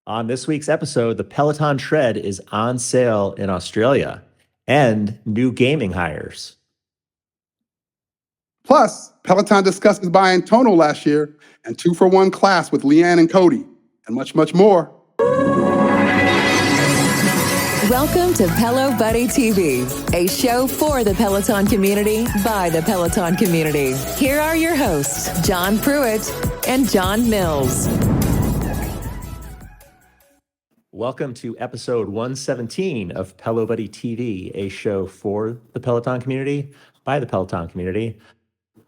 On this week's episode, the Peloton Tread is on sale in Australia and new gaming hires. Plus, Peloton discusses buying Tonal last year and 2-for-1 class with Leanne and Cody, and much, much more. Welcome to Pelo Buddy TV, a show for the Peloton community by the Peloton community. Here are your hosts, John Pruitt and John Mills. Welcome to episode 117 of Pelo Buddy TV, a show for the Peloton community by the Peloton community.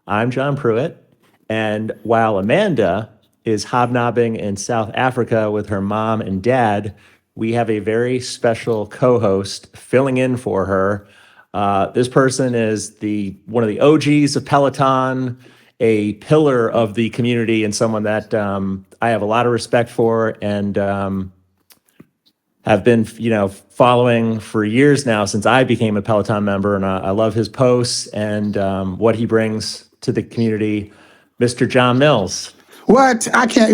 I'm John Pruitt, and while Amanda is hobnobbing in South Africa with her mom and dad, we have a very special co-host filling in for her. This person is one of the OGs of Peloton, a pillar of the community, and someone that I have a lot of respect for and have been, following for years now since I became a Peloton member, and I love his posts and what he brings to the community, Mr. John Mills. What? I can't,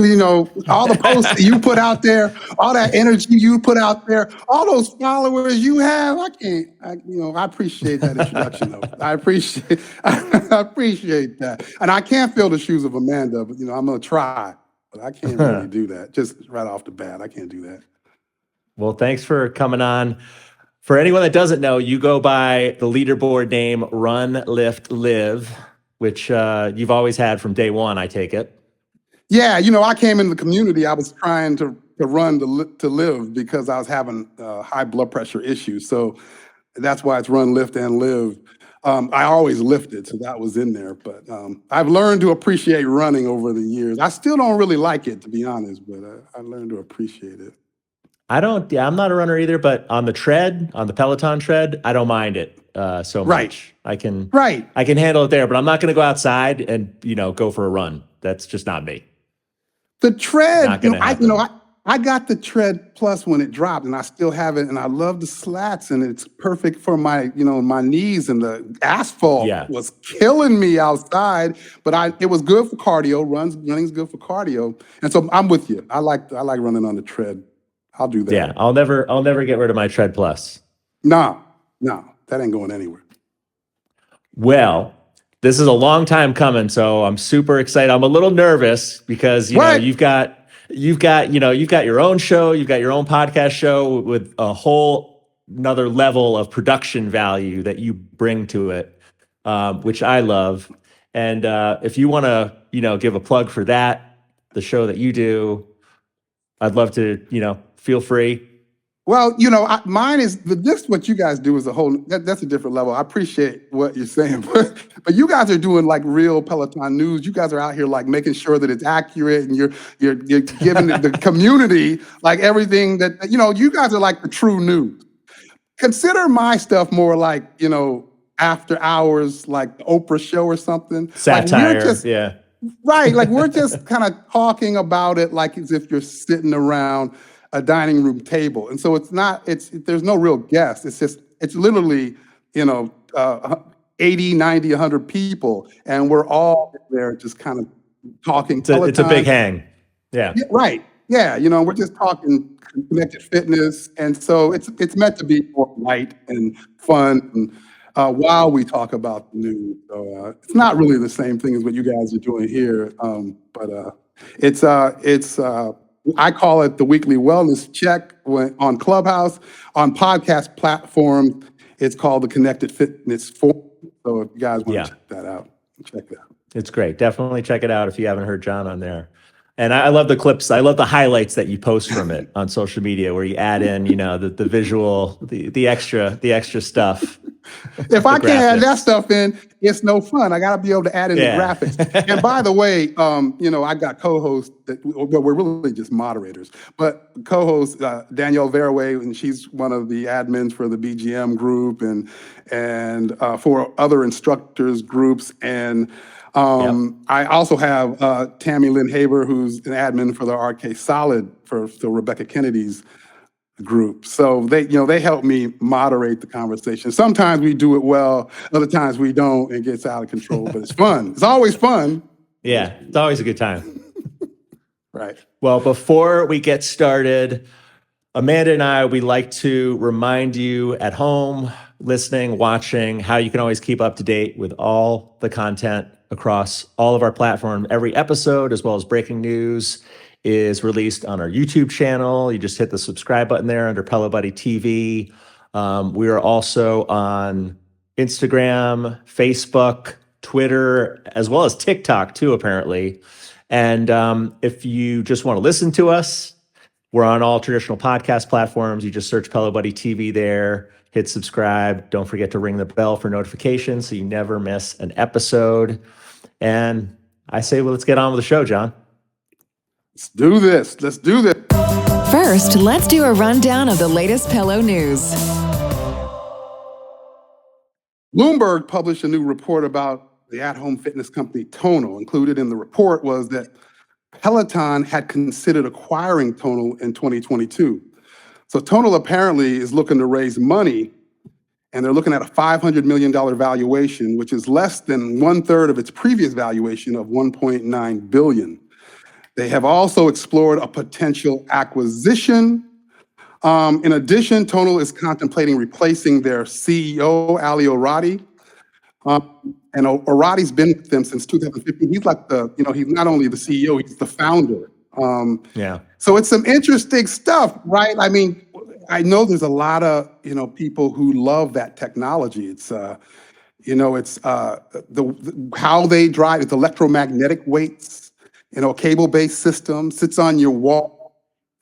all the posts that you put out there, all that energy you put out there, all those followers you have, I can't, I appreciate that introduction though. I appreciate that. And I can't fill the shoes of Amanda, but I'm going to try, but I can't really do that. Just right off the bat, I can't do that. Well, thanks for coming on. For anyone that doesn't know, you go by the leaderboard name Run, Lift, Live, which you've always had from day one, I take it. Yeah, I came into the community. I was trying to run to live because I was having high blood pressure issues. So that's why it's Run, Lift, and Live. I always lifted, so that was in there. But I've learned to appreciate running over the years. I still don't really like it, to be honest, but I learned to appreciate it. I'm not a runner either, but on the tread, on the Peloton Tread, I don't mind it so much. I can handle it there, but I'm not going to go outside and, go for a run. That's just not me. The Tread, I got the Tread Plus when it dropped, and I still have it, and I love the slats, and it's perfect for my, my knees, and the asphalt was killing me outside, but it was good for cardio. Running's good for cardio, and so I'm with you. I like running on the Tread. I'll do that. Yeah, I'll never get rid of my Tread Plus. No, that ain't going anywhere. Well, this is a long time coming, so I'm super excited. I'm a little nervous because you've got your own show, you've got your own podcast show with a whole another level of production value that you bring to it, which I love. And if you want to, give a plug for that, the show that you do, I'd love to, feel free. Well, mine is this. What you guys do is that's a different level. I appreciate what you're saying, but you guys are doing like real Peloton news. You guys are out here like making sure that it's accurate, and you're giving the community like everything that You guys are like the true news. Consider my stuff more like after hours, like the Oprah show or something. Satire, yeah. Right, like we're just kind of talking about it like as if you're sitting around a dining room table. And so there's no real guest. It's literally, 80, 90, 100 people. And we're all there just kind of talking. It's a big hang. Yeah. Right. Yeah. We're just talking connected fitness. And so it's meant to be more light and fun and while we talk about the news. So it's not really the same thing as what you guys are doing here. But it's I call it the weekly wellness check on Clubhouse. On podcast platforms, it's called the Connected Fitness Forum. So if you guys want to check that out, check it out. It's great. Definitely check it out if you haven't heard John on there. And I love the clips. I love the highlights that you post from it on social media, where you add in, the visual, the extra stuff. If I can't add that stuff in, it's no fun. I got to be able to add in the graphics. And by the way, I got co-hosts we're really just moderators, but co-host Danielle Veraway, and she's one of the admins for the BGM group and for other instructors groups. And I also have Tammy Lynn Haber, who's an admin for the RK Solid for Rebecca Kennedy's group. So they help me moderate the conversation. Sometimes we do it well, other times we don't, and it gets out of control, but it's fun. It's always fun. Yeah, it's always a good time. Right. Well, before we get started, Amanda and I, we like to remind you at home, listening, watching, how you can always keep up to date with all the content across all of our platforms. Every episode, as well as breaking news, is released on our YouTube channel. You just hit the subscribe button there under Pelo Buddy TV. We are also on Instagram, Facebook, Twitter, as well as TikTok too, apparently. And if you just want to listen to us, we're on all traditional podcast platforms. You just search Pelo Buddy TV there, hit subscribe. Don't forget to ring the bell for notifications so you never miss an episode. And I say, well, let's get on with the show, John. Let's do this. Let's do this. First, let's do a rundown of the latest Pelo news. Bloomberg published a new report about the at-home fitness company Tonal. Included in the report was that Peloton had considered acquiring Tonal in 2022. So Tonal apparently is looking to raise money, and they're looking at a $500 million valuation, which is less than 1/3 of its previous valuation of $1.9 billion. They have also explored a potential acquisition. In addition, Tonal is contemplating replacing their CEO, Ali Orati. And Orati's been with them since 2015. He's like he's not only the CEO, he's the founder. So it's some interesting stuff, right? I mean, I know there's a lot of, people who love that technology. It's, how they drive, it's electromagnetic weights, a cable-based system, sits on your wall.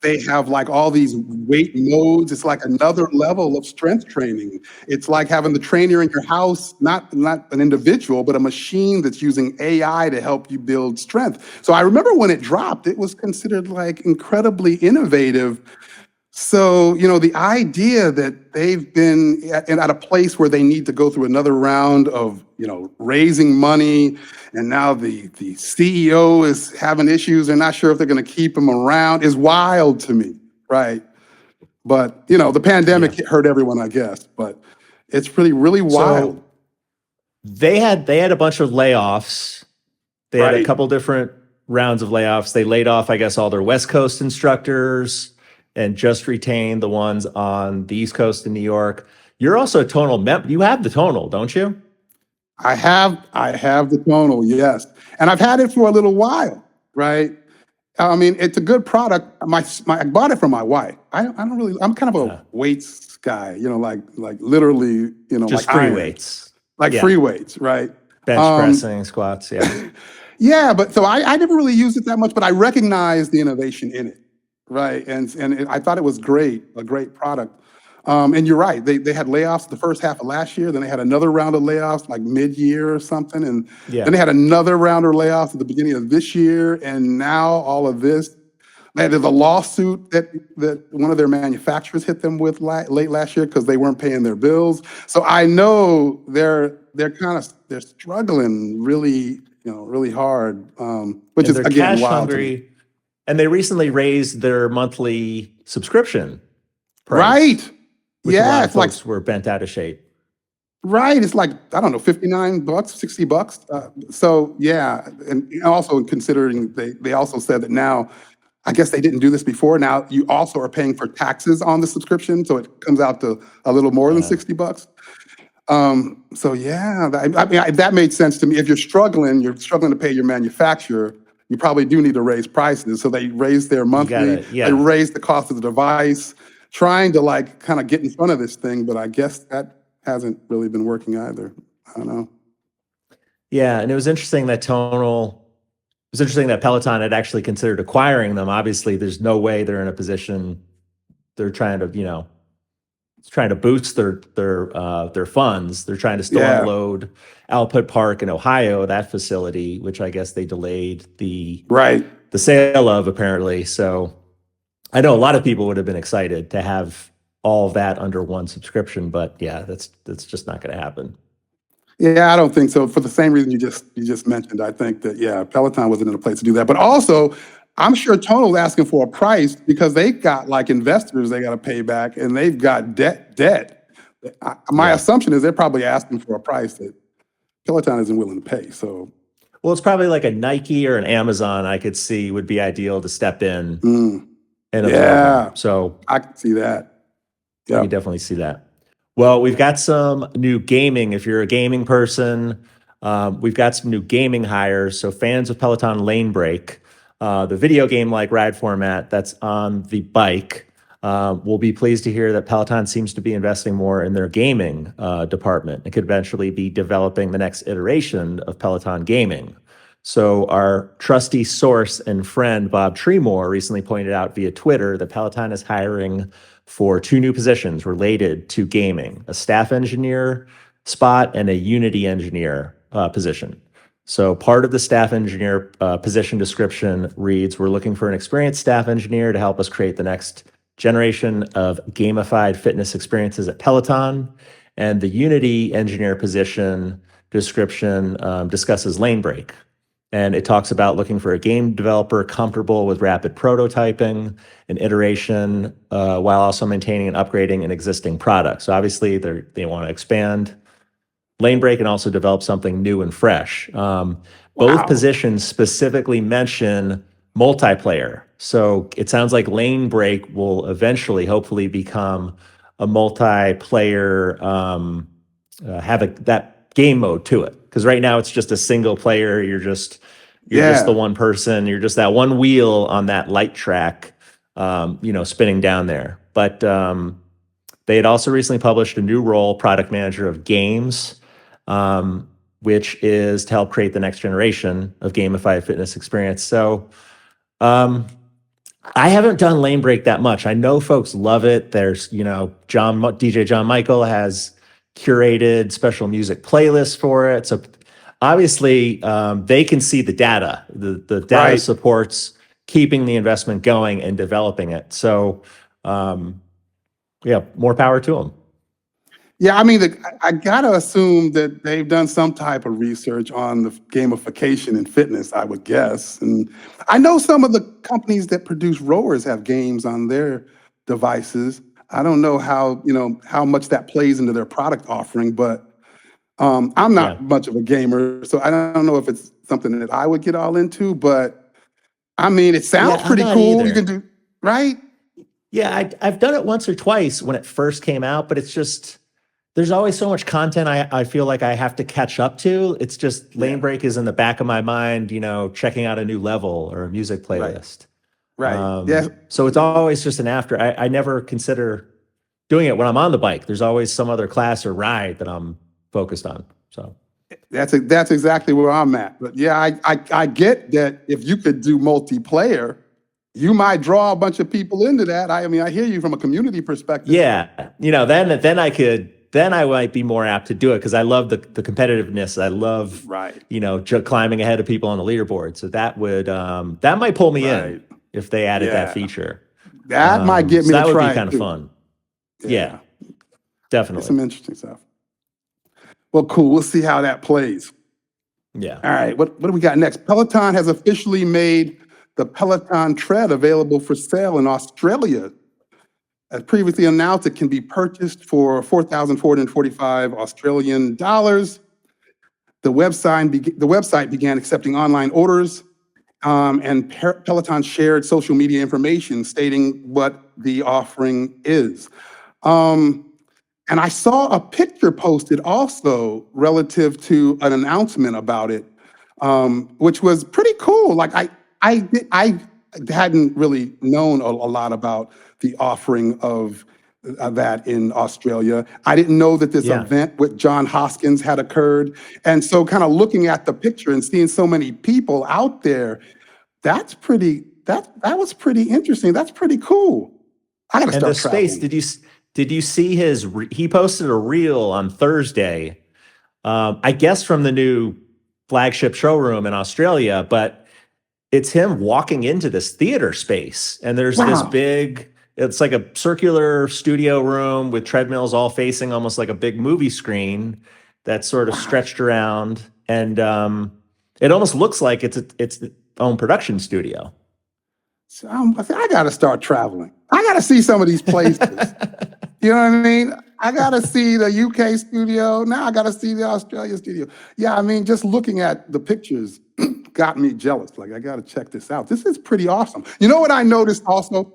They have like all these weight modes. It's like another level of strength training. It's like having the trainer in your house, not an individual, but a machine that's using AI to help you build strength. So I remember when it dropped, it was considered like incredibly innovative. So, the idea that they've been at a place where they need to go through another round of, raising money, and now the CEO is having issues, they're not sure if they're going to keep him around, is wild to me, right? But, the pandemic hurt everyone, I guess, but it's really wild. So they had a bunch of layoffs. They had a couple different rounds of layoffs. They laid off, I guess, all their West Coast instructors and just retained the ones on the East Coast in New York. You're also a Tonal member. You have the Tonal, don't you? I have the Tonal, yes. And I've had it for a little while, right? I mean, it's a good product. I bought it from my wife. I'm kind of a weights guy, like literally, just like free iron. weights. Like free weights, right? Bench pressing, squats, yeah. Yeah, but so I never really used it that much, but I recognize the innovation in it. Right, and I thought it was a great product. And you're right, they had layoffs the first half of last year, then they had another round of layoffs like mid-year or something, and then they had another round of layoffs at the beginning of this year, and now all of this. There's a lawsuit that one of their manufacturers hit them with late last year because they weren't paying their bills. So I know they're struggling really, really hard, which is again cash wild hungry. to me. And they recently raised their monthly subscription price. Right. Which a lot of folks were bent out of shape. Right. It's like, I don't know, $59, $60. So yeah. And also considering they also said that now, I guess they didn't do this before. Now you also are paying for taxes on the subscription. So it comes out to a little more than $60. So yeah, I mean, that made sense to me. If you're struggling to pay your manufacturer, you probably do need to raise prices. So they raised their monthly, they raised the cost of the device, trying to kind of get in front of this thing, but I guess that hasn't really been working either. I don't know. Yeah, and it was interesting that Peloton had actually considered acquiring them. Obviously, there's no way they're in a position, they're trying to boost their funds. They're trying to still unload Output Park in Ohio, that facility, which I guess they delayed the sale of apparently. So I know a lot of people would have been excited to have all of that under one subscription, but yeah, that's just not going to happen. Yeah, I don't think so. For the same reason you just mentioned, I think that Peloton wasn't in a place to do that. But also, I'm sure Tonal's asking for a price because they've got investors they got to pay back, and they've got debt. My assumption is they're probably asking for a price that Peloton isn't willing to pay. So, Well, it's probably like a Nike or an Amazon I could see would be ideal to step in and absorb them. So I can see that. Yeah, you definitely see that. Well, we've got some new gaming. If you're a gaming person, we've got some new gaming hires. So fans of Peloton Lanebreak, the video game-like ride format that's on the bike, will be pleased to hear that Peloton seems to be investing more in their gaming department. It could eventually be developing the next iteration of Peloton Gaming. So our trusty source and friend, Bob Tremore, recently pointed out via Twitter that Peloton is hiring for 2 new positions related to gaming, a staff engineer spot and a Unity engineer position. So part of the staff engineer position description reads, we're looking for an experienced staff engineer to help us create the next generation of gamified fitness experiences at Peloton. And the Unity engineer position description discusses Lanebreak. And it talks about looking for a game developer comfortable with rapid prototyping and iteration while also maintaining and upgrading an existing product. So obviously they want to expand Lanebreak and also develop something new and fresh. Both positions specifically mention multiplayer. So it sounds like Lanebreak will eventually, hopefully, become a multiplayer, have that game mode to it. Because right now it's just a single player. You're just the one person. You're just that one wheel on that light track, spinning down there. But they had also recently published a new role, product manager of games, which is to help create the next generation of gamified fitness experience. So I haven't done Lanebreak that much. I know folks love it. There's, DJ John Michael has curated special music playlists for it. So obviously they can see the data. The data supports keeping the investment going and developing it. So more power to them. Yeah, I mean, I gotta assume that they've done some type of research on the gamification in fitness, I would guess. And I know some of the companies that produce rowers have games on their devices. I don't know how much that plays into their product offering, but I'm not much of a gamer, so I don't know if it's something that I would get all into. But I mean, it sounds pretty cool. Either. You can do right. Yeah, I've done it once or twice when it first came out, but it's just there's always so much content I feel like I have to catch up to. It's just Lanebreak is in the back of my mind, checking out a new level or a music playlist. Right. So it's always just an after. I never consider doing it when I'm on the bike. There's always some other class or ride that I'm focused on. So that's exactly where I'm at. But yeah, I get that if you could do multiplayer, you might draw a bunch of people into that. I mean, I hear you from a community perspective. Yeah, then I might be more apt to do it because I love the competitiveness. I love climbing ahead of people on the leaderboard. So that would that might pull me in if they added that feature. That might get me to try. That would be kind of fun. Yeah, definitely. It's some interesting stuff. Well, cool. We'll see how that plays. Yeah. All right. What do we got next? Peloton has officially made the Peloton Tread available for sale in Australia. As previously announced, it can be purchased for 4,445 Australian dollars. The website began accepting online orders, and Peloton shared social media information stating what the offering is. And I saw a picture posted also relative to an announcement about it, which was pretty cool. Like I hadn't really known a lot about the offering of that in Australia. I didn't know that this event with John Hoskins had occurred. And so kind of looking at the picture and seeing so many people out there, that was pretty interesting. That's pretty cool. I gotta start traveling. Space, did you see he posted a reel on Thursday, I guess from the new flagship showroom in Australia, but it's him walking into this theater space. And there's this big, it's like a circular studio room with treadmills all facing almost like a big movie screen that's sort of stretched around. And it almost looks like it's its own production studio. So I got to start traveling. I got to see some of these places. You know what I mean? I gotta see the UK studio. Now I gotta see the Australia studio. Yeah, I mean, just looking at the pictures got me jealous. Like, I gotta check this out. This is pretty awesome. You know what I noticed also?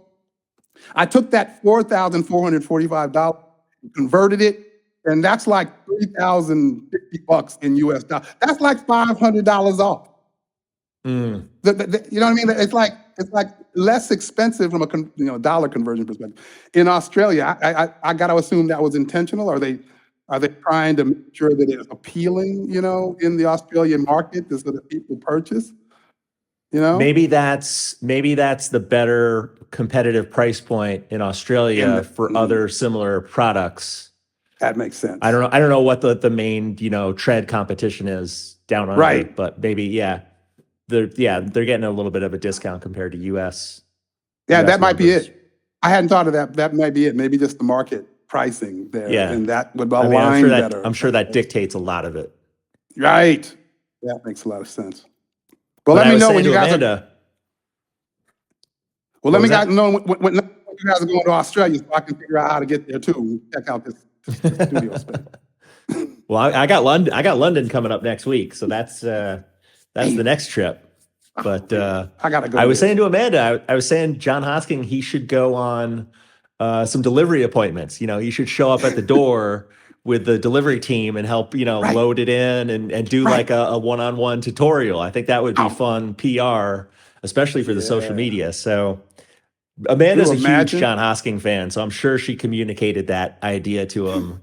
I took that $4,445, converted it, and that's like $3,050 in US dollars. That's like $500 off. You know what I mean? It's like less expensive from a dollar conversion perspective. In Australia, I got to assume that was intentional. Are they trying to make sure that it's appealing, in the Australian market so that people purchase? Maybe that's the better competitive price point in Australia for other similar products. That makes sense. I don't know what the main tread competition is down under, right? But maybe they're getting a little bit of a discount compared to US. Yeah, US that might be numbers. it. I hadn't thought of that. That might be it. Maybe just the market pricing there, and that would align better. I'm sure that dictates a lot of it. Right. That makes a lot of sense. Well, let me know when you guys are. Well, let me know when you guys are going to Australia, so I can figure out how to get there too. And check out this studio space. Well, I got London coming up next week, so that's the next trip. But I gotta go. I was saying to Amanda, I was saying John Hosking, he should go on some delivery appointments. He should show up at the door with the delivery team and help, load it in and do like a one-on-one tutorial. I think that would be fun PR, especially for the social media. So Amanda's a huge John Hosking fan, so I'm sure she communicated that idea to him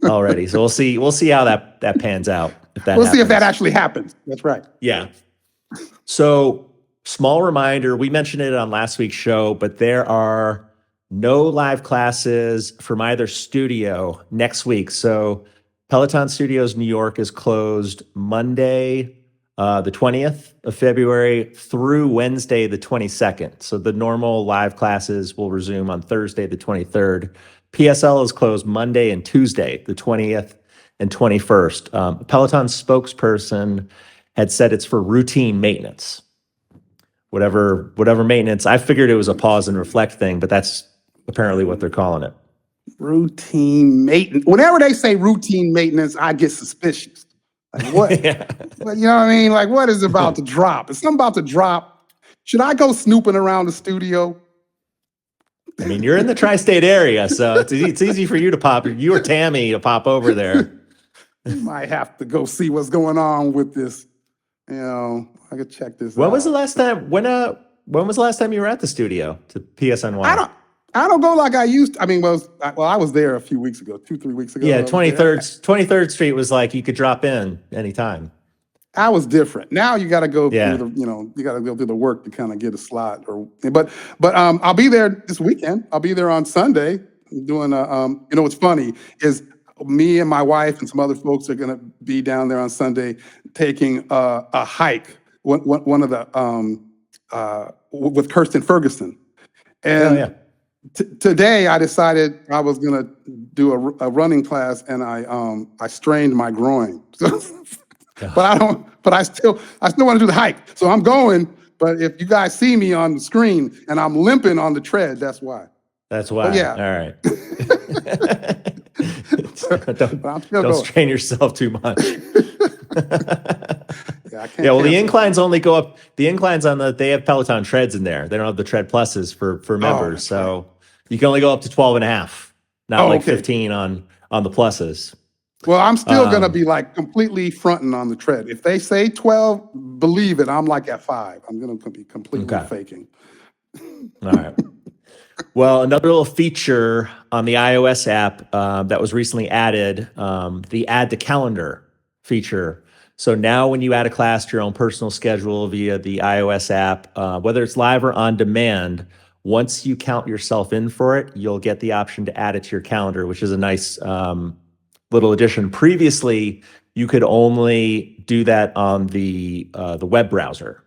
already. So we'll see how that pans out. We'll see if that actually happens. That's right. Yeah. So small reminder, we mentioned it on last week's show, but there are no live classes from either studio next week. So Peloton Studios New York is closed Monday, the 20th of February through Wednesday, the 22nd. So the normal live classes will resume on Thursday, the 23rd. PSL is closed Monday and Tuesday, the 20th and 21st. Peloton spokesperson had said it's for routine maintenance. Whatever maintenance. I figured it was a pause and reflect thing, but that's apparently what they're calling it. Routine maintenance. Whenever they say routine maintenance, I get suspicious. Like what? But you know what I mean? Like, what is about to drop? Is something about to drop? Should I go snooping around the studio? I mean, you're in the tri-state area, so it's easy for you to pop. You or Tammy to pop over there. You might have to go see what's going on with this. I could check this out. When was the last time? When was the last time you were at the studio to PSNY? I don't go like I used to. I mean, I was there a few weeks ago, 2-3 weeks ago. Yeah, 23rd Street was like you could drop in anytime. I was different. Now you got to go through you got to go through the work to kind of get a slot. But I'll be there this weekend. I'll be there on Sunday doing what's funny is me and my wife and some other folks are going to be down there on Sunday taking a hike. One of the with Kirsten Ferguson, and today I decided I was gonna do a running class, and I strained my groin. But I still want to do the hike. So I'm going. But if you guys see me on the screen and I'm limping on the tread, that's why. That's why. But yeah. All right. Don't strain yourself too much. I can't. Well, the inclines only go up. The inclines they have Peloton Treads in there. They don't have the Tread Pluses for members. So you can only go up to 12.5, not 15 on the Pluses. Well, I'm still going to be like completely fronting on the tread. If they say 12, believe it, I'm like at 5. I'm going to be completely faking. All right. Well, another little feature on the iOS app that was recently added, the add to calendar feature. So now when you add a class to your own personal schedule via the iOS app, whether it's live or on demand, once you count yourself in for it, you'll get the option to add it to your calendar, which is a nice little addition. Previously, you could only do that on the web browser.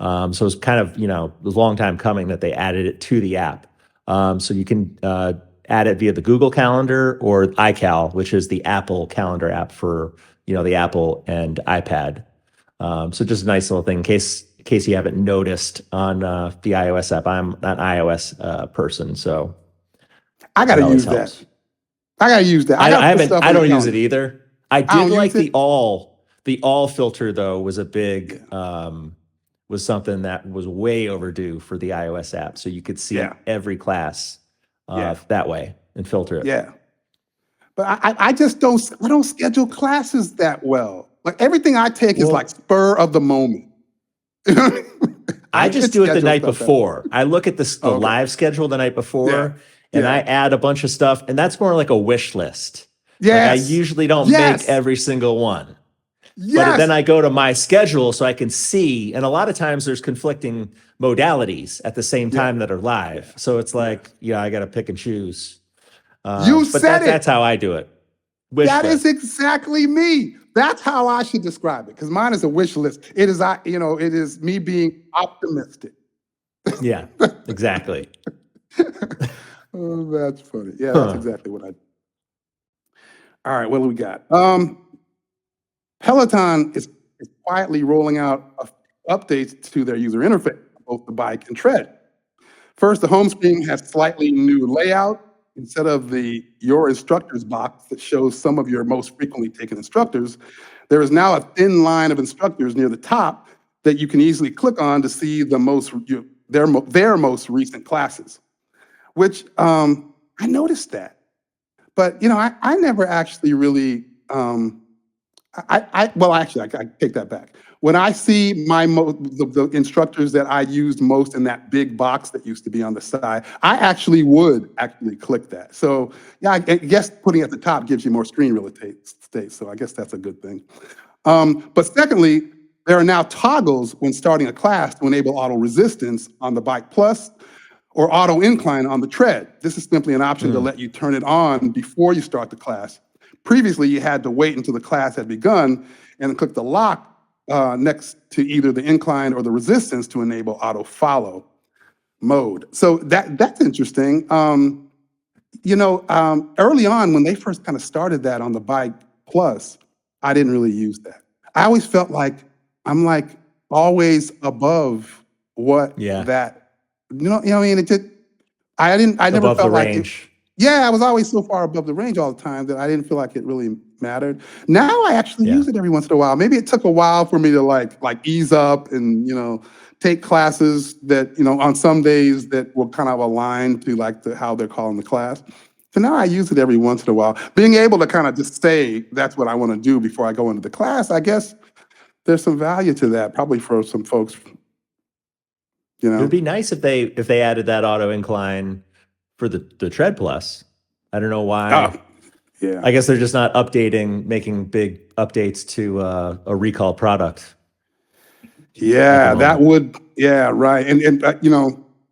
So it's kind of, it was a long time coming that they added it to the app. So you can add it via the Google Calendar or iCal, which is the Apple Calendar app for, the Apple and iPad. So just a nice little thing in case you haven't noticed on the iOS app. I'm not an iOS person, so I got to use that. I gotta use that. I haven't. I don't use it calendar. either. I did like the all filter though was a big was something that was way overdue for the iOS app. So you could see every class that way and filter it. Yeah. But I just don't schedule classes that well. Like everything I take is like spur of the moment. I just do it the night before. I look at the live schedule the night before and I add a bunch of stuff, and that's more like a wish list. Yes. Like I usually don't make every single one. Yes. But then I go to my schedule so I can see, and a lot of times there's conflicting modalities at the same time that are live. So it's like, I got to pick and choose. That's how I do it. That is exactly me. That's how I should describe it, because mine is a wish list. It is me being optimistic. Yeah, exactly. Oh, that's funny. Yeah, that's exactly what I do. All right, what do we got? Peloton is quietly rolling out updates to their user interface, both the bike and tread. First, the home screen has slightly new layout. Instead of your instructors box that shows some of your most frequently taken instructors, there is now a thin line of instructors near the top that you can easily click on to see their most recent classes. Which I noticed that, but I never actually really. I take that back. When I see the instructors that I used most in that big box that used to be on the side, I actually would click that. So I guess putting it at the top gives you more screen real estate. So I guess that's a good thing. But secondly, there are now toggles when starting a class to enable auto resistance on the Bike Plus or auto incline on the tread. This is simply an option to let you turn it on before you start the class. Previously, you had to wait until the class had begun and click the lock next to either the incline or the resistance to enable auto follow mode. So that's interesting. Early on when they first kind of started that on the Bike Plus, I didn't really use that. I always felt like I'm always above what that. I never felt like range. I was always so far above the range all the time that I didn't feel like it really mattered. Now I actually use it every once in a while. Maybe it took a while for me to like ease up and take classes that on some days that will kind of align to how they're calling the class. So now I use it every once in a while. Being able to kind of just say that's what I want to do before I go into the class, I guess there's some value to that, probably for some folks. It would be nice if they added that auto incline for the Tread Plus. I don't know why. I guess they're just not making big updates to a recall product. Yeah, that would. Yeah, right. And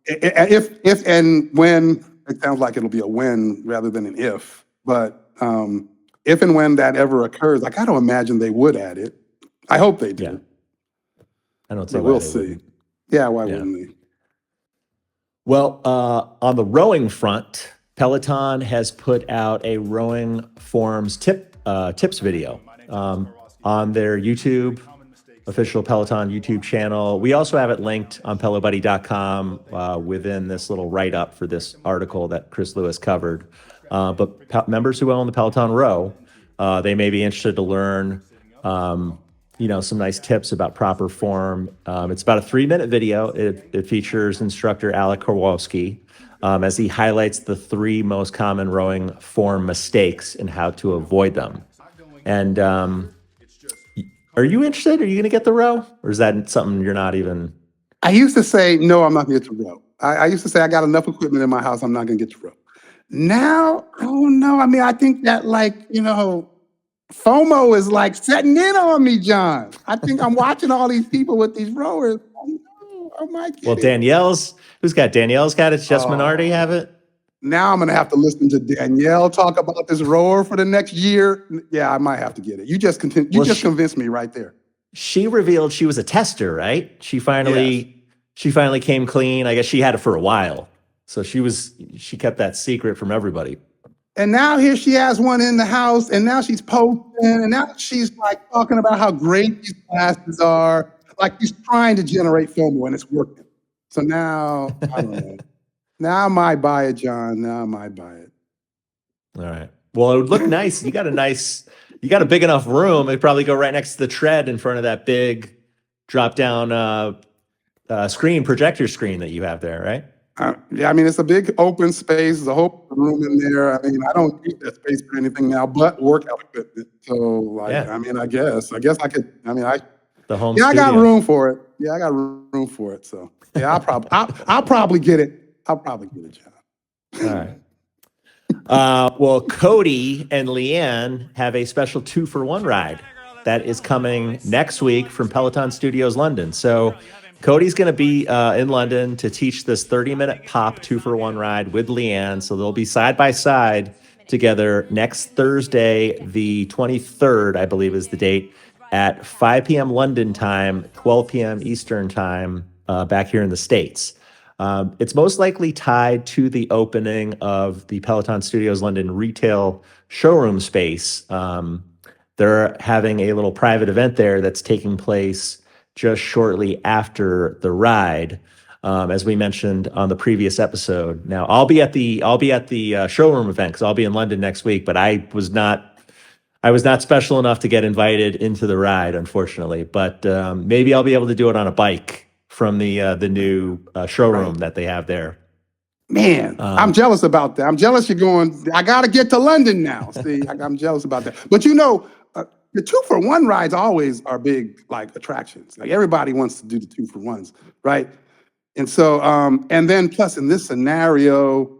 if and when, it sounds like it'll be a when rather than an if. But if and when that ever occurs, I got to imagine they would add it. I hope they do. Yeah. I don't see. We'll see. Yeah, why wouldn't they? Well, on the rowing front, Peloton has put out a rowing forms tips video on their YouTube, official Peloton YouTube channel. We also have it linked on pelobuddy.com within this little write-up for this article that Chris Lewis covered. But members who own the Peloton Row, they may be interested to learn some nice tips about proper form. It's about a 3-minute video. It features instructor Alex Karwoski as he highlights the 3 most common rowing form mistakes and how to avoid them. And are you interested? Are you going to get the row? Or is that something you're not even? I used to say, no, I'm not going to get the row. I used to say, I got enough equipment in my house, I'm not going to get the row. Now, oh no, I mean, I think that FOMO is setting in on me, John. I think I'm watching all these people with these rowers. Oh no, I might get it. Who's got Danielle's got it? Jess Minardi have it? Now I'm going to have to listen to Danielle talk about this rower for the next year. Yeah, I might have to get it. You just convinced me right there. She revealed she was a tester, right? She finally came clean. I guess she had it for a while. So she kept that secret from everybody. And now here she has one in the house, and now she's posting, and now she's talking about how great these classes are. She's trying to generate FOMO, and it's working. So now, I don't know. Now I might buy it, John. Now I might buy it. All right. Well, it would look nice. You got a big enough room. It'd probably go right next to the tread in front of that big drop down projector screen that you have there, right? Yeah, I mean, it's a big open space. There's a whole room in there. I mean, I don't use that space for anything now but workout equipment. So, like, Yeah. I mean, I guess I could. I mean, the home. Yeah, studio. I got room for it. Yeah, I got room for it. So, yeah, I'll probably get it. I'll probably get it, John. All right. Well, Cody and Leanne have a special 2-for-1 ride that is coming next week from Peloton Studios London. So Cody's going to be in London to teach this 30-minute pop 2-for-1 ride with Leanne. So they'll be side by side together next Thursday, the 23rd, I believe is the date, at 5 p.m. London time, 12 p.m. Eastern time, back here in the States. It's most likely tied to the opening of the Peloton Studios London retail showroom space. They're having a little private event there that's taking place just shortly after the ride, as we mentioned on the previous episode. Now, I'll be at the showroom event because I'll be in London next week, but I was not special enough to get invited into the ride, unfortunately. But maybe I'll be able to do it on a bike from the new showroom that they have there. Man, I'm jealous about that. I'm jealous you're going. I got to get to London now. See, I'm jealous about that. But the 2-for-1 rides always are big, like, attractions. Like, everybody wants to do the 2-for-1s, right? And so, and then plus in this scenario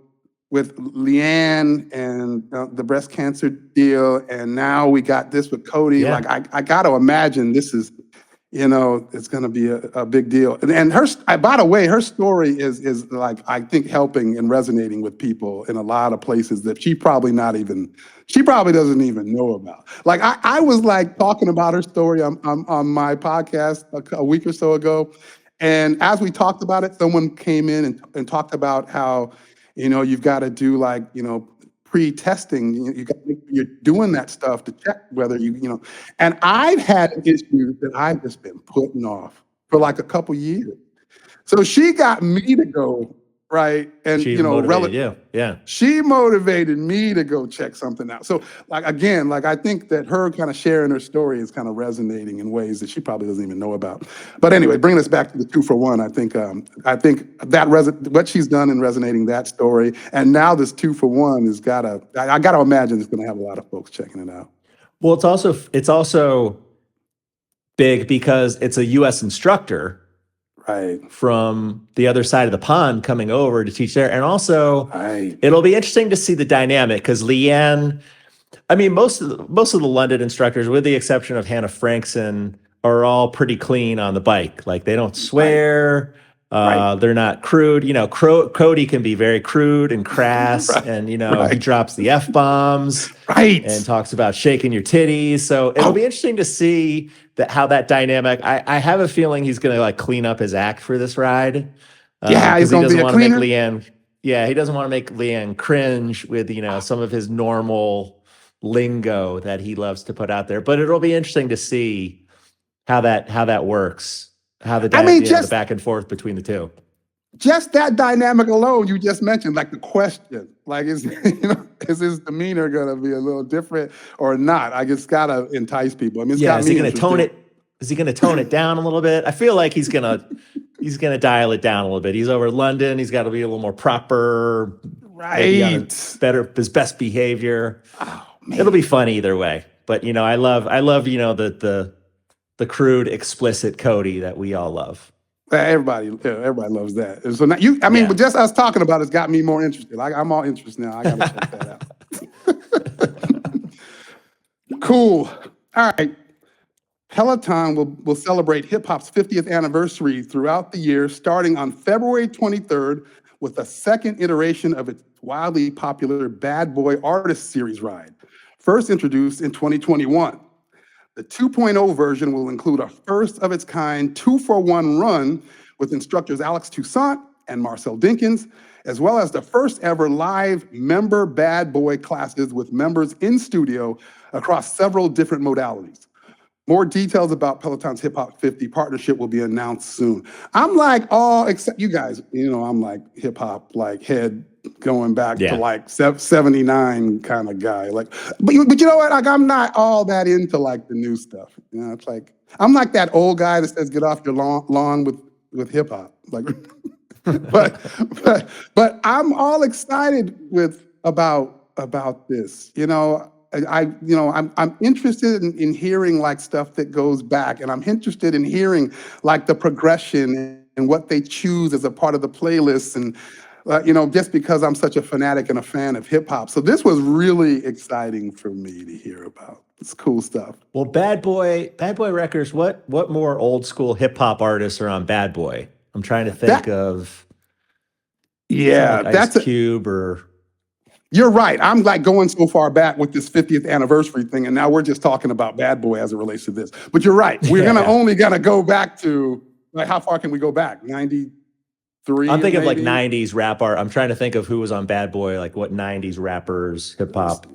with Leanne and the breast cancer deal, and now we got this with Cody. Yeah. Like, I got to imagine this is, it's going to be a big deal. And by the way, her story is like, I think, helping and resonating with people in a lot of places that she probably doesn't even know about. Like, I was like talking about her story on my podcast a week or so ago. And as we talked about it, someone came in and talked about how, you've got to do, like, pre-testing. You're doing that stuff to check whether and I've had an issue that I've just been putting off for like a couple years. So she got me to go, right? And she motivated you. Yeah. She motivated me to go check something out. So, like, again, like, I think that her kind of sharing her story is kind of resonating in ways that she probably doesn't even know about. But anyway, bringing us back to the 2-for-1, I think that what she's done in resonating that story, and now this 2-for-1 has I gotta imagine it's gonna have a lot of folks checking it out. Well, it's also big because it's a U.S. instructor, right, from the other side of the pond coming over to teach there. And also, it'll be interesting to see the dynamic because Leanne, I mean, most of the London instructors, with the exception of Hannah Frankson, are all pretty clean on the bike. Like, they don't swear. They're not crude. Cody can be very crude and crass, and he drops the F-bombs, and talks about shaking your titties. So it'll be interesting to see how that dynamic. I have a feeling he's going to, like, clean up his act for this ride. He's going to be a cleaner. He doesn't want to make Leanne cringe with some of his normal lingo that he loves to put out there. But it'll be interesting to see how that works. How the back and forth between the two. Just that dynamic alone, you just mentioned, like, the question, like, is his demeanor gonna be a little different or not? Like, it's gotta entice people. I mean, is he gonna tone it? Is he gonna tone it down a little bit? I feel like he's gonna dial it down a little bit. He's over London. He's got to be a little more proper, right? His best behavior. Oh, man. It'll be fun either way. But I love the crude, explicit Cody that we all love. Everybody loves that. So now but just us talking about it's got me more interested. I'm all interested now. I gotta check that out. Cool. All right. Peloton will celebrate hip hop's 50th anniversary throughout the year, starting on February 23rd with a second iteration of its wildly popular Bad Boy Artist Series ride, first introduced in 2021. The 2.0 version will include a first-of-its-kind 2-for-1 run with instructors Alex Toussaint and Marcel Dinkins, as well as the first-ever live member Bad Boy classes with members in studio across several different modalities. More details about Peloton's Hip Hop 50 partnership will be announced soon. I'm like all except you guys, I'm like hip-hop, like head going back to like 79 kind of guy. Like, but you know what? Like, I'm not all that into like the new stuff. You know, it's like I'm like that old guy that says, "Get off your lawn with hip hop." Like, but I'm all excited about this. You know, I'm interested in hearing like stuff that goes back, and I'm interested in hearing like the progression and what they choose as a part of the playlist, and you know, just because I'm such a fanatic and a fan of hip hop. So this was really exciting for me to hear about. It's cool stuff. Well, Bad Boy Records, what more old school hip hop artists are on Bad Boy? I'm trying to think of like that's Ice Cube or... You're right. I'm like going so far back with this 50th anniversary thing, and now we're just talking about Bad Boy as it relates to this. But you're right. We're only gonna go back to, like, how far can we go back? 93? I'm thinking of like 90s rap art. I'm trying to think of who was on Bad Boy, like what 90s rappers, hip hop.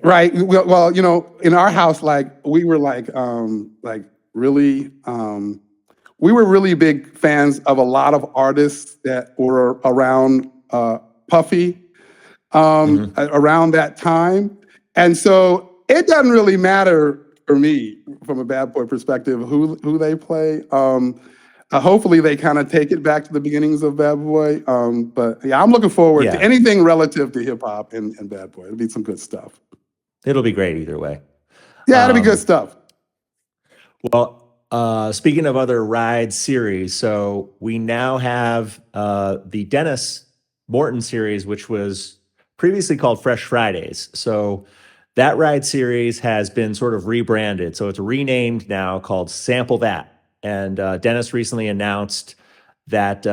Right. Well, you know, in our house, like we were really we were really big fans of a lot of artists that were around Puffy. Around that time. And so it doesn't really matter for me from a Bad Boy perspective who they play. Hopefully they kind of take it back to the beginnings of Bad Boy. But yeah, I'm looking forward to anything relative to hip hop and Bad Boy. It'll be some good stuff. It'll be great either way. Yeah, it'll be good stuff. Well, speaking of other ride series, so we now have the Dennis Morton series, which was previously called Fresh Fridays. So that ride series has been sort of rebranded. So it's renamed now called Sample That. And Dennis recently announced that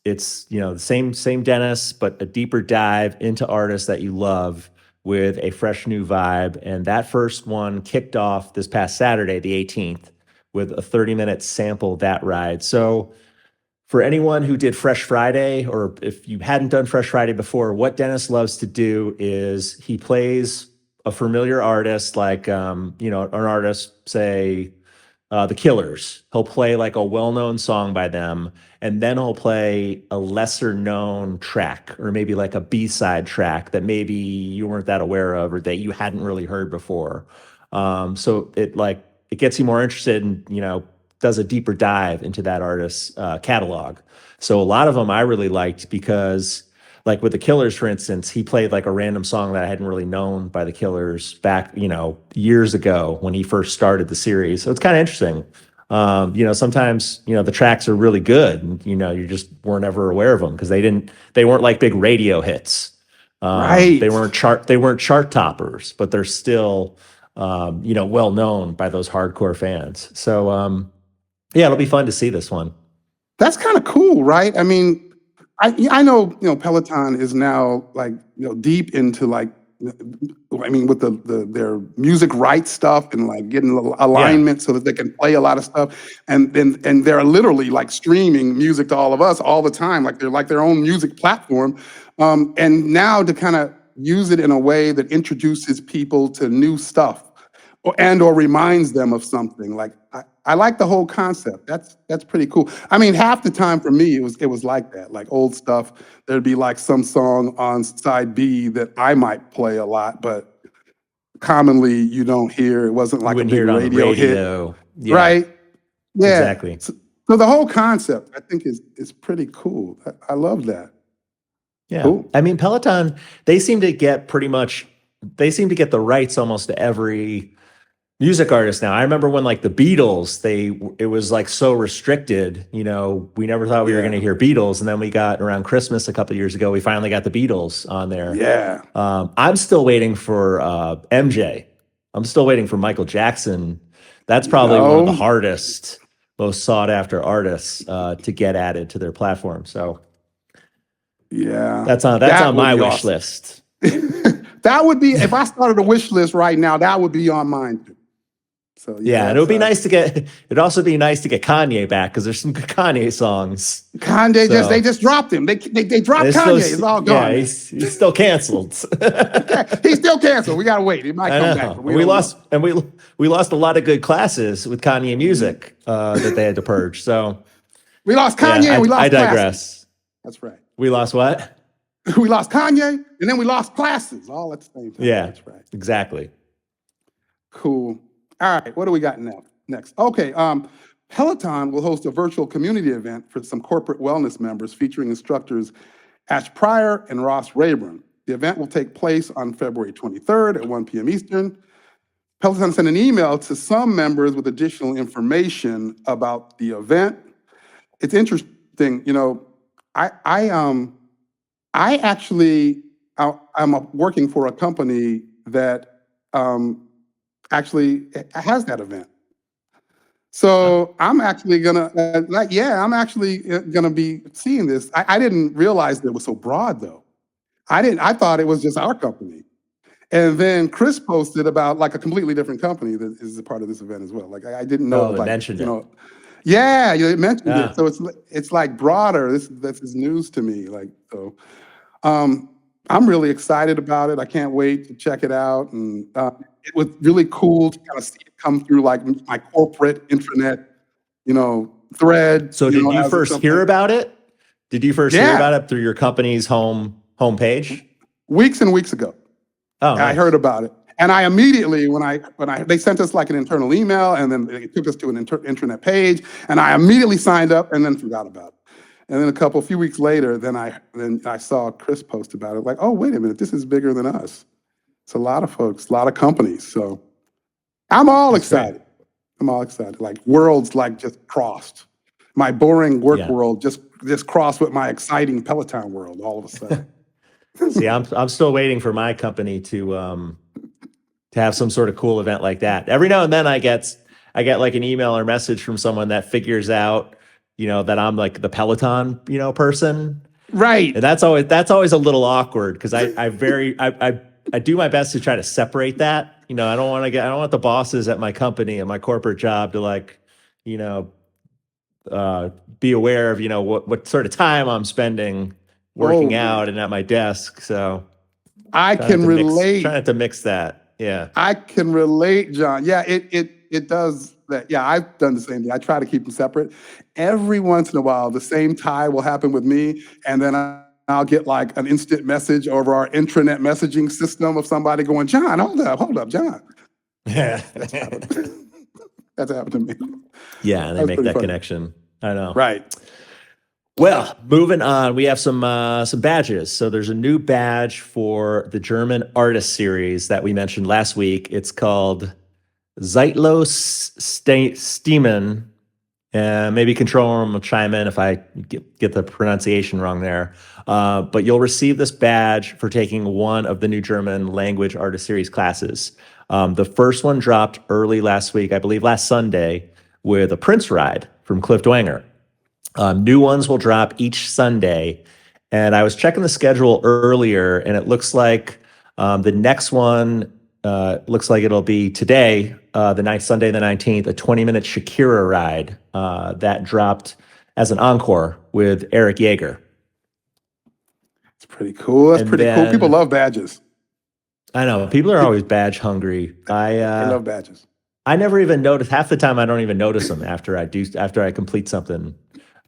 it's, you know, the same Dennis, but a deeper dive into artists that you love with a fresh new vibe. And that first one kicked off this past Saturday, the 18th, with a 30-minute Sample That ride. So for anyone who did Fresh Friday, or if you hadn't done Fresh Friday before, what Dennis loves to do is he plays a familiar artist, like, you know, an artist, say, The Killers. He'll play like a well-known song by them, and then he'll play a lesser-known track, or maybe like a B-side track that maybe you weren't that aware of or that you hadn't really heard before. So it gets you more interested in, you know, does a deeper dive into that artist's catalog. So a lot of them I really liked because, like with The Killers, for instance, he played like a random song that I hadn't really known by The Killers back, you know, years ago when he first started the series. So it's kind of interesting. You know, sometimes, you know, the tracks are really good and, you know, you just weren't ever aware of them because they weren't like big radio hits. Right. They weren't chart toppers, but they're still, you know, well known by those hardcore fans. So, yeah, it'll be fun to see this one. That's kind of cool, right? I mean, I know, you know, Peloton is now like, you know, deep into like, I mean, with their music rights stuff and like getting alignment so that they can play a lot of stuff, and they're literally like streaming music to all of us all the time, like they're like their own music platform, and now to kind of use it in a way that introduces people to new stuff, or reminds them of something. Like I like the whole concept. That's pretty cool. I mean, half the time for me it was like that. Like old stuff, there'd be like some song on side B that I might play a lot, but commonly you don't hear. It wasn't like a big radio hit, yeah. Right? Yeah, exactly. So the whole concept I think is pretty cool. I love that. Yeah, cool. I mean, Peloton, they seem to get the rights almost to every music artist now. I remember when like the Beatles, it was like so restricted, you know, we never thought we were going to hear Beatles. And then we got around Christmas a couple of years ago, we finally got the Beatles on there. Yeah. I'm still waiting for MJ. I'm still waiting for Michael Jackson. That's probably one of the hardest, most sought after artists to get added to their platform. So yeah, that's on my wish list. That would be, if I started a wish list right now, that would be on mine too. So yeah, and it would be nice to get. It'd also be nice to get Kanye back because there's some good Kanye songs. Kanye they just dropped him. They dropped Kanye. It's all gone. Yeah, he's still canceled. He's still canceled. We gotta wait. He might come back. We lost a lot of good classes with Kanye music that they had to purge. So we lost Kanye. And we lost. I digress. That's right. We lost what? We lost Kanye, and then we lost classes all at the same time. Yeah, that's right. Exactly. Cool. All right, what do we got next? Okay, Peloton will host a virtual community event for some corporate wellness members featuring instructors Ash Pryor and Ross Rayburn. The event will take place on February 23rd at 1 p.m. Eastern. Peloton sent an email to some members with additional information about the event. It's interesting, you know, I'm working for a company that actually has that event. So I'm actually gonna, be seeing this. I didn't realize that it was so broad though. I thought it was just our company. And then Chris posted about like a completely different company that is a part of this event as well. Like I didn't know. Oh, they mentioned it. Yeah, you mentioned it. So it's like broader. This is news to me. Like so, I'm really excited about it. I can't wait to check it out. And it was really cool to kind of see it come through like my corporate intranet, thread. So did you first hear about it? Did you first hear about it through your company's homepage? Weeks and weeks ago. Oh, nice. I heard about it. And I immediately, they sent us like an internal email and then they took us to an intranet page and I immediately signed up and then forgot about it. And then a few weeks later, then I saw Chris post about it. Like, oh, wait a minute, this is bigger than us. It's a lot of folks, a lot of companies. So I'm all excited. Great. I'm all excited. Like worlds like just crossed. My boring work world just crossed with my exciting Peloton world all of a sudden. See, I'm still waiting for my company to have some sort of cool event like that. Every now and then I get like an email or message from someone that figures out, that I'm like the Peloton, person. Right. And that's always a little awkward because I do my best to try to separate that. I don't want the bosses at my company and my corporate job to like, be aware of, what sort of time I'm spending working out and at my desk. So I can relate. Trying to mix that. Yeah. I can relate, John. Yeah, it does that. Yeah, I've done the same thing. I try to keep them separate. Every once in a while, the same tie will happen with me. And then I'll get like an instant message over our intranet messaging system of somebody going, John, hold up, John. Yeah. That's happened to me. Yeah, and they make that connection. I know. Right. Well, moving on, we have some badges. So there's a new badge for the German artist series that we mentioned last week. It's called Zeitlos Stimmen. Maybe Control Room will chime in if I get the pronunciation wrong there. But you'll receive this badge for taking one of the new German language artist series classes. The first one dropped early last week, I believe last Sunday, with a Prince ride from Cliff Dwanger. New ones will drop each Sunday. And I was checking the schedule earlier, and it looks like the next one looks like it'll be today, Sunday the 19th, a 20-minute Shakira ride that dropped as an encore with Eric Yeager. It's pretty cool. That's pretty cool. People love badges. I know. People are always badge hungry. I love badges. I never even notice. Half the time I don't even notice them after I complete something.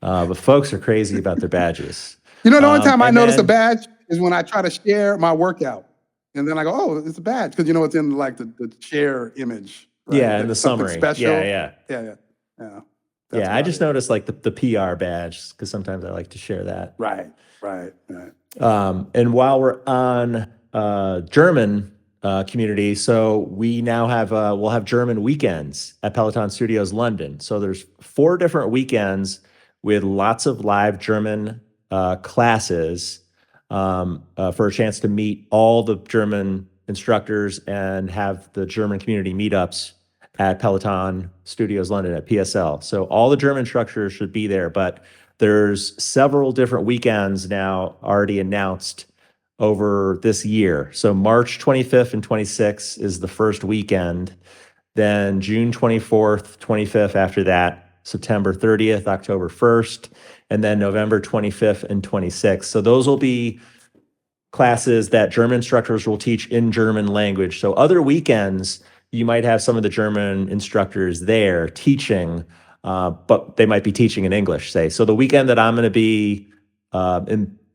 But folks are crazy about their badges. The only time I notice a badge is when I try to share my workdown. And then I go, oh, it's a badge. Because it's in like the share image. Right? Yeah, in the summary. Special. Yeah. I just noticed like the PR badge because sometimes I like to share that. Right. And while we're on German community, so we now we'll have German weekends at Peloton Studios London. So there's 4 different weekends with lots of live German classes for a chance to meet all the German instructors and have the German community meetups at Peloton Studios London at PSL. So all the German instructors should be there, but there's several different weekends now already announced over this year. So March 25th and 26th is the first weekend. Then June 24th, 25th after that, September 30th, October 1st, and then November 25th and 26th. So those will be classes that German instructors will teach in German language. So other weekends, you might have some of the German instructors there teaching, but they might be teaching in English, say. So the weekend that I'm going to be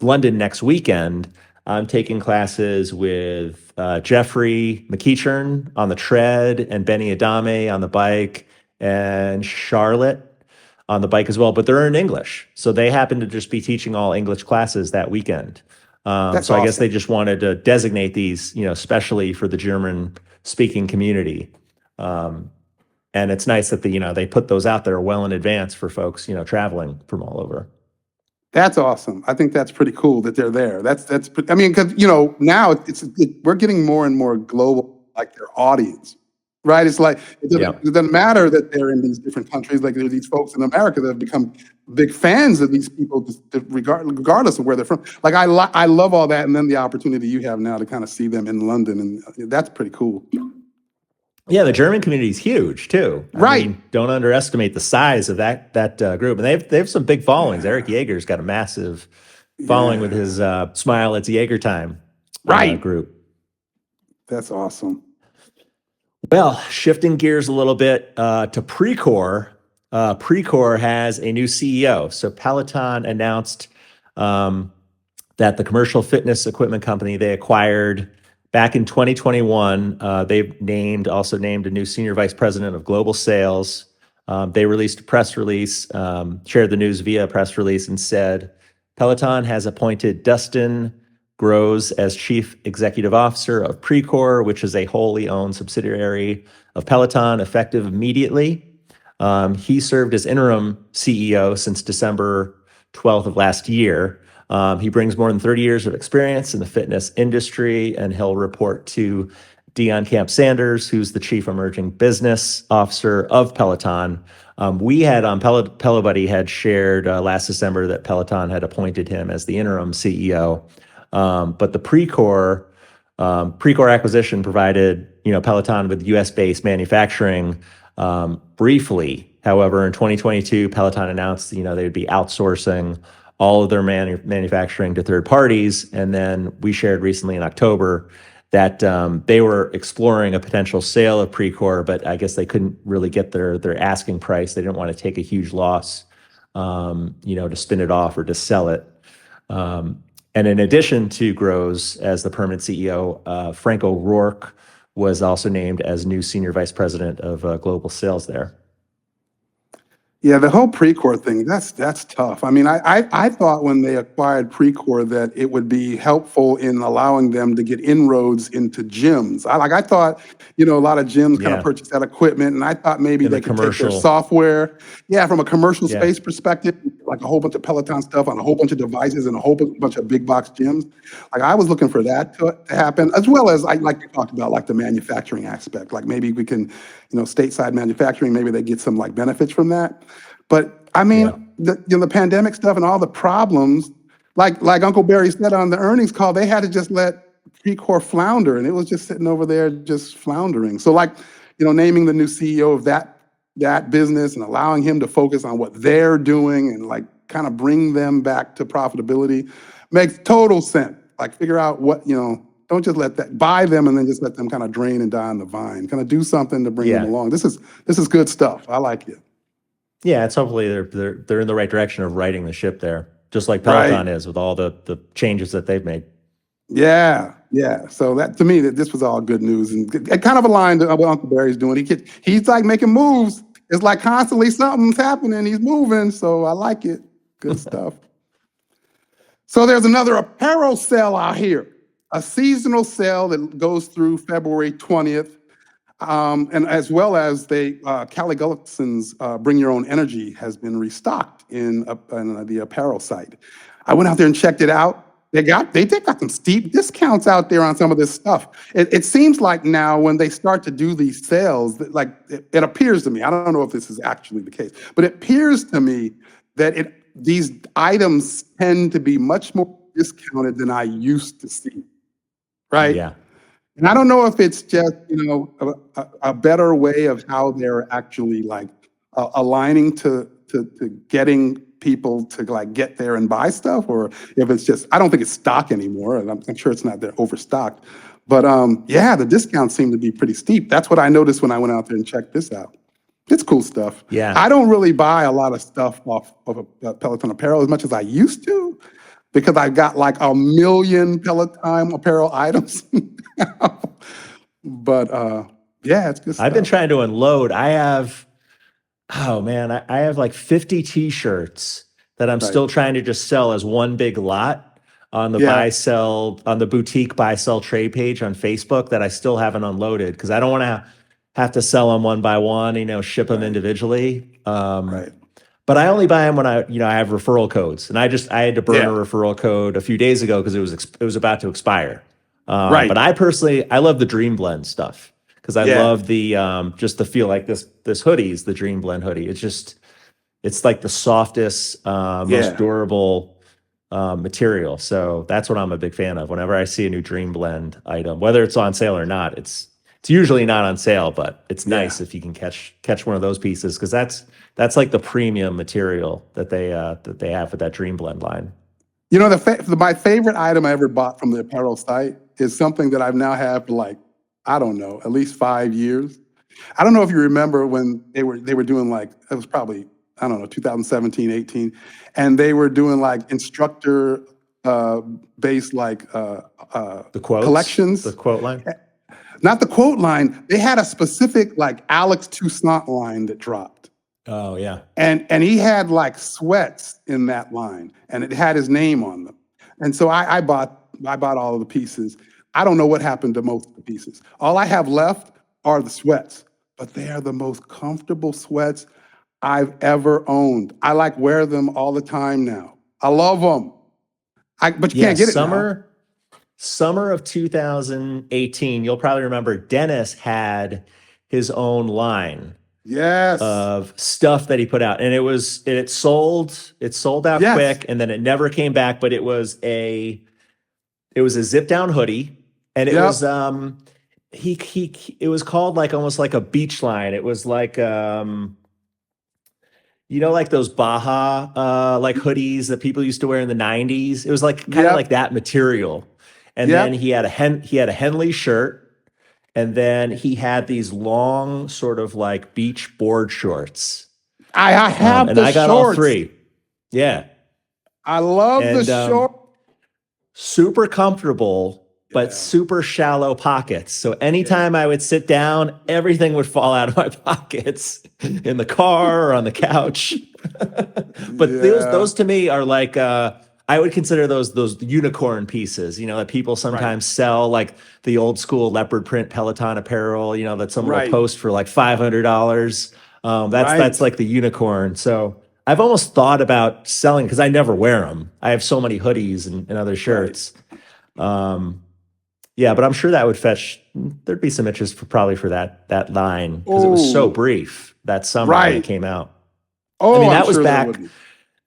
London next weekend, I'm taking classes with Jeffrey McEachern on the tread and Benny Adame on the bike and Charlotte on the bike as well, but they're in English. So they happen to just be teaching all English classes that weekend. That's so I guess awesome. they just wanted to designate these, especially for the German speaking community. And it's nice that they put those out there well in advance for folks, traveling from all over. That's awesome. I think that's pretty cool that they're there. I mean, because now we're getting more and more global, like their audience, right? It's like it doesn't matter that they're in these different countries. Like there are these folks in America that have become big fans of these people, regardless of where they're from. Like I love all that, and then the opportunity you have now to kind of see them in London, and that's pretty cool. Yeah, the German community is huge too. Right. I mean, don't underestimate the size of that group, and they have some big followings. Eric Jaeger's got a massive following with his "Smile It's Jaeger Time" group. That's awesome. Well, shifting gears a little bit to Precor. Precor has a new CEO. So Peloton announced that the commercial fitness equipment company they acquired back in 2021, they've also named a new senior vice president of global sales. They released a press release, shared the news via a press release, and said Peloton has appointed Dustin Groves as chief executive officer of Precor, which is a wholly owned subsidiary of Peloton, effective immediately. He served as interim CEO since December 12th of last year. He brings more than 30 years of experience in the fitness industry, and he'll report to Dion Camp-Sanders, who's the Chief Emerging Business Officer of Peloton. We had on Pelo Buddy had shared last December that Peloton had appointed him as the interim CEO. But the Precor acquisition provided Peloton with U.S.-based manufacturing briefly. However, in 2022, Peloton announced they would be outsourcing all of their manufacturing to third parties. And then we shared recently in October that they were exploring a potential sale of Precor, but I guess they couldn't really get their asking price. They didn't want to take a huge loss, to spin it off or to sell it. And in addition to Groves as the permanent CEO, Frank O'Rourke was also named as new senior vice president of global sales there. Yeah, the whole Precor thing, that's tough. I mean, I thought when they acquired Precor that it would be helpful in allowing them to get inroads into gyms. I thought, a lot of gyms kind of purchase that equipment, and I thought maybe they could take their software. Yeah, from a commercial space perspective, like a whole bunch of Peloton stuff on a whole bunch of devices and a whole bunch of big box gyms. Like I was looking for that to happen, as well as like you talked about, like the manufacturing aspect. Like maybe we can, stateside manufacturing, maybe they get some like benefits from that. But I mean, the pandemic stuff and all the problems, like Uncle Barry said on the earnings call, they had to just let Precor flounder, and it was just sitting over there just floundering. So naming the new CEO of that business and allowing him to focus on what they're doing and like kind of bring them back to profitability makes total sense. Like figure out what, don't just let that buy them and then just let them kind of drain and die on the vine. Kind of do something to bring them along. This is good stuff. I like it. Yeah, it's hopefully they're in the right direction of righting the ship there, just like Peloton is with all the changes that they've made. Yeah. So that to me, this was all good news, and it kind of aligned to what Uncle Barry's doing. He's like making moves. It's like constantly something's happening. He's moving, so I like it. Good stuff. So there's another apparel sale out here, a seasonal sale that goes through February 20th. And as well as Callie Gullickson's Bring Your Own Energy has been restocked in the apparel site. I went out there and checked it out. They got some steep discounts out there on some of this stuff. It seems like now when they start to do these sales, like it appears to me, I don't know if this is actually the case, but it appears to me that these items tend to be much more discounted than I used to see, right? Yeah. And I don't know if it's just, a better way of how they're actually like aligning to getting people to like get there and buy stuff, or if it's just, I don't think it's stock anymore. And I'm sure it's not, they're overstocked. But the discounts seem to be pretty steep. That's what I noticed when I went out there and checked this out. It's cool stuff. Yeah. I don't really buy a lot of stuff off of Peloton Apparel as much as I used to. because I've got like 1 million Peloton apparel items. But yeah, it's good stuff. I've been trying to unload. I have, oh man, I have like 50 t-shirts that I'm still trying to just sell as one big lot on the on the boutique buy sell trade page on Facebook that I still haven't unloaded because I don't want to have to sell them one by one, ship them individually. But I only buy them when I have referral codes, and I had to burn a referral code a few days ago because it was about to expire. But I personally, I love the Dream Blend stuff because I love the just the feel like this hoodie's the Dream Blend hoodie. It's like the softest, most durable material. So that's what I'm a big fan of. Whenever I see a new Dream Blend item, whether it's on sale or not, it's usually not on sale, but it's nice if you can catch one of those pieces because that's like the premium material that they have with that Dream Blend line. My favorite item I ever bought from the apparel site is something that I've now had for like, I don't know, at least 5 years. I don't know if you remember when they were doing like, it was probably, I don't know, 2017, 18, and they were doing like instructor based like the quotes, collections. The quote line? Not the quote line. They had a specific like Alex Toussaint line that dropped. Oh yeah. And he had like sweats in that line and it had his name on them. And so I bought all of the pieces. I don't know what happened to most of the pieces. All I have left are the sweats, but they are the most comfortable sweats I've ever owned. I like wear them all the time now. I love them. But you can't get it now. Summer of 2018, you'll probably remember Dennis had his own line of stuff that he put out. And it sold out quick and then it never came back, but it was a zip down hoodie and it was it was called like almost like a beach line. It was like like those Baja like hoodies that people used to wear in the 90s. It was like kind of like that material. And then he had a Henley shirt, and then he had these long sort of like beach board shorts. I have and I got all three. Yeah. I love the short. Super comfortable, but super shallow pockets. So anytime I would sit down, everything would fall out of my pockets in the car or on the couch. But those to me are like I would consider those unicorn pieces, that people sometimes sell, like the old school leopard print Peloton apparel, that someone will post for like $500. That's like the unicorn. So I've almost thought about selling because I never wear them. I have so many hoodies and other shirts. But I'm sure that would fetch. There'd be some interest probably for that line because it was so brief that summer when it came out. Oh, I mean, that was back.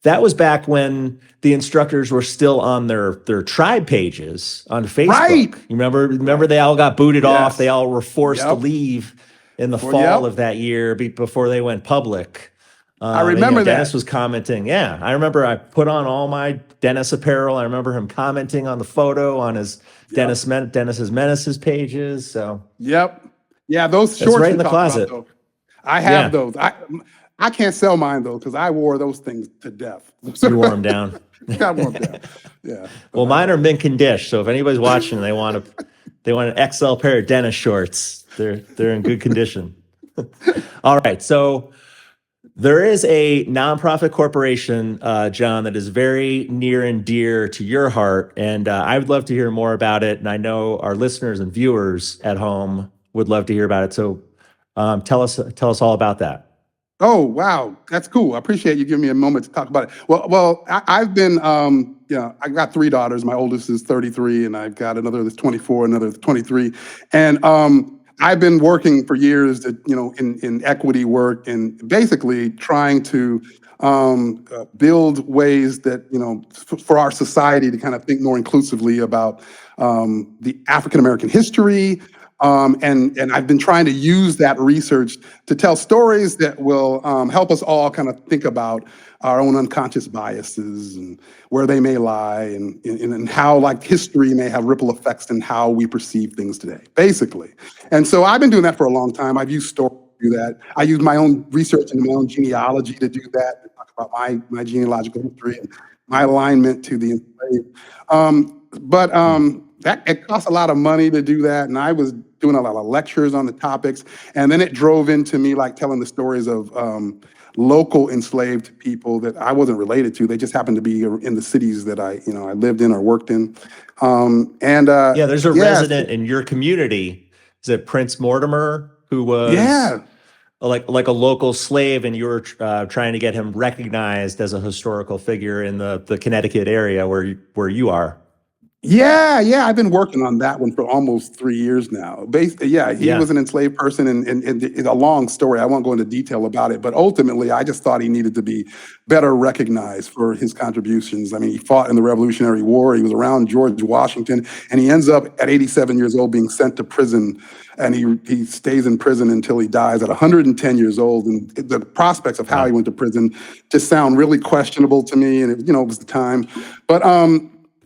That was back when the instructors were still on their tribe pages on Facebook. You remember they all got booted off. They all were forced to leave in the fall of that year before they went public. I remember that. Dennis was commenting. Yeah, I remember I put on all my Dennis apparel. I remember him commenting on the photo on his Dennis's Menaces pages. So those shorts right in the closet. I have those. I can't sell mine though because I wore those things to death. You wore them down. I wore them down. Yeah. Well, mine are mint condition. So if anybody's watching and they want an XL pair of Dennis shorts, they're in good condition. All right. So there is a nonprofit corporation, John, that is very near and dear to your heart, and I would love to hear more about it. And I know our listeners and viewers at home would love to hear about it. So tell us all about that. Oh, wow. That's cool. I appreciate you giving me a moment to talk about it. Well, I've been, I've got 3 daughters. My oldest is 33 and I've got another that's 24, another that's 23. And I've been working for years in equity work and basically trying to build ways that, for our society to kind of think more inclusively about the African-American history. And I've been trying to use that research to tell stories that will help us all kind of think about our own unconscious biases and where they may lie and how like history may have ripple effects in how we perceive things today, basically. And so I've been doing that for a long time. I've used stories to do that. I use my own research and my own genealogy to do that, to talk about my genealogical history and my alignment to the enslaved. That it costs a lot of money to do that, and I was doing a lot of lectures on the topics, and then it drove into me like telling the stories of local enslaved people that I wasn't related to. They just happened to be in the cities that I lived in or worked in. There's a resident in your community. Is it Prince Mortimer, who was like a local slave, and you were trying to get him recognized as a historical figure in the Connecticut area where you are? Yeah, I've been working on that one for almost 3 years now. He was an enslaved person, and a long story. I won't go into detail about it, but ultimately, I just thought he needed to be better recognized for his contributions. I mean, he fought in the Revolutionary War. He was around George Washington, and he ends up at 87 years old being sent to prison, and he stays in prison until he dies at 110 years old. And the prospects of how he went to prison just sound really questionable to me, and it was the time. But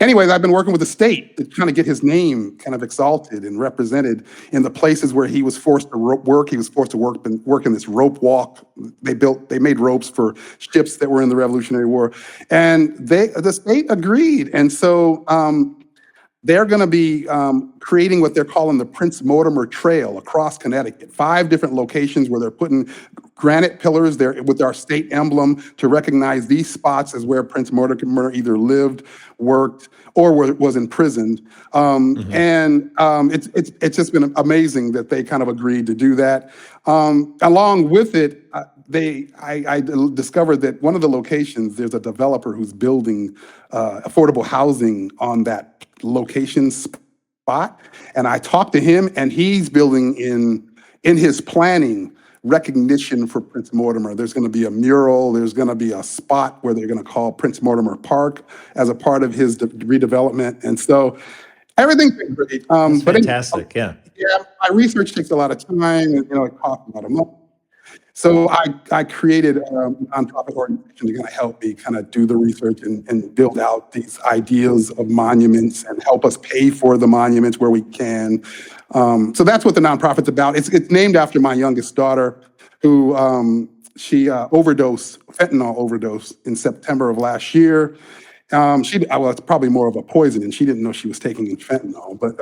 anyways, I've been working with the state to kind of get his name kind of exalted and represented in the places where he was forced to work. He was forced to work in this rope walk. They made ropes for ships that were in the Revolutionary War, and the state agreed. And so they're going to be creating what they're calling the Prince Mortimer Trail across Connecticut. 5 different locations where they're putting granite pillars there with our state emblem to recognize these spots as where Prince Mortimer either lived, worked, or was imprisoned. And it's just been amazing that they kind of agreed to do that. Along with it, I discovered that one of the locations, there's a developer who's building affordable housing on that location spot. And I talked to him, and he's building in his planning recognition for Prince Mortimer. There's going to be a mural. There's going to be a spot where they're going to call Prince Mortimer Park as a part of his redevelopment. And so everything's been great. That's fantastic. Yeah, my research takes a lot of time, and it costs a lot of money. So I created a nonprofit organization to kind of help me kind of do the research and build out these ideas of monuments and help us pay for the monuments where we can. So that's what the nonprofit's about. It's named after my youngest daughter, who she fentanyl overdose in September of last year. It's probably more of a poison, and she didn't know she was taking fentanyl. But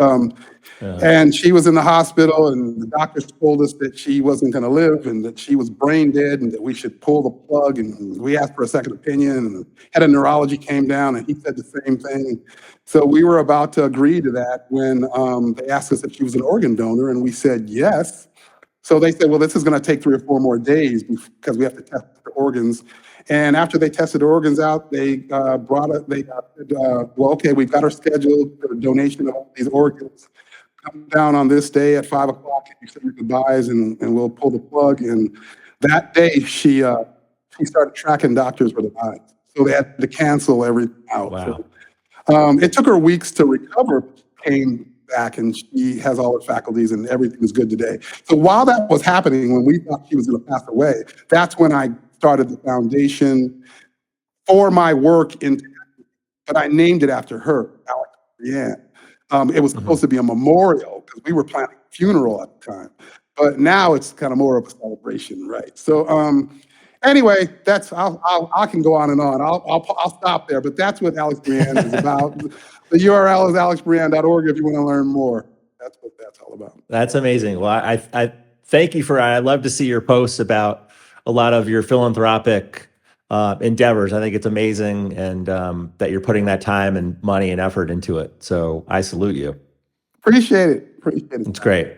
and she was in the hospital, and the doctors told us that she wasn't going to live, and that she was brain dead, and that we should pull the plug. And we asked for a second opinion, and the head of neurology came down, and he said the same thing. So we were about to agree to that when they asked us if she was an organ donor, and we said yes. So they said, well, this is going to take 3 or 4 more days because we have to test the organs. And after they tested the organs out, they said, well, okay, we've got her scheduled for a donation of all these organs. Come down on this day at 5 o'clock, and you say your goodbyes, and we'll pull the plug. And that day, she started tracking doctors with her eyes. So they had to cancel everything out. Wow. So, it took her weeks to recover, but she came back, and she has all her faculties, and everything is good today. So while that was happening, when we thought she was going to pass away, that's when I started the foundation for my work but I named it after her, Alex Leanne. It was supposed to be a memorial because we were planning a funeral at the time, but now it's kind of more of a celebration, right? So anyway, I can go on and on. I'll stop there, but that's what Alex Breanne is about. The URL is alexbreanne.org if you want to learn more. That's what that's all about. That's amazing. Well, I thank you I love to see your posts about a lot of your philanthropic endeavors. I think it's amazing, and that you're putting that time and money and effort into it. So I salute you. Appreciate it. It's great.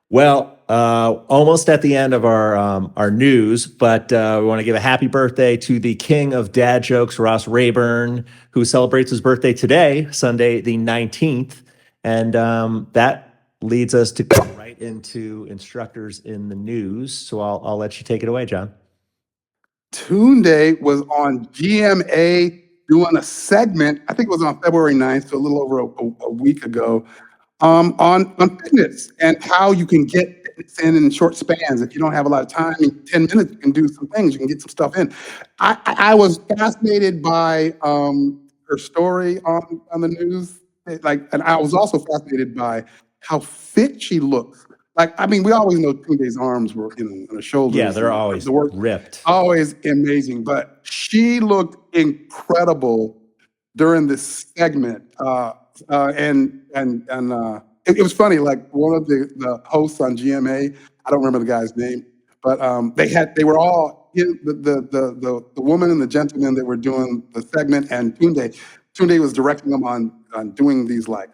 Well, almost at the end of our news, but we want to give a happy birthday to the king of dad jokes, Ross Rayburn, who celebrates his birthday today, Sunday the 19th. And that leads us to go right into instructors in the news. So I'll let you take it away, John. Tunde was on GMA doing a segment, I think it was on February 9th, so a little over a week ago, on fitness and how you can get fitness in short spans. If you don't have a lot of time, in 10 minutes, you can do some things, you can get some stuff in. I was fascinated by her story on the news, and I was also fascinated by how fit she looks Like, I mean, we always know Tunde's arms were, on her shoulders. Yeah, they're always ripped. Always amazing. But she looked incredible during this segment. It was funny, like one of the hosts on GMA, I don't remember the guy's name, but they were all the woman and the gentleman that were doing the segment, and Tunde was directing them on doing these like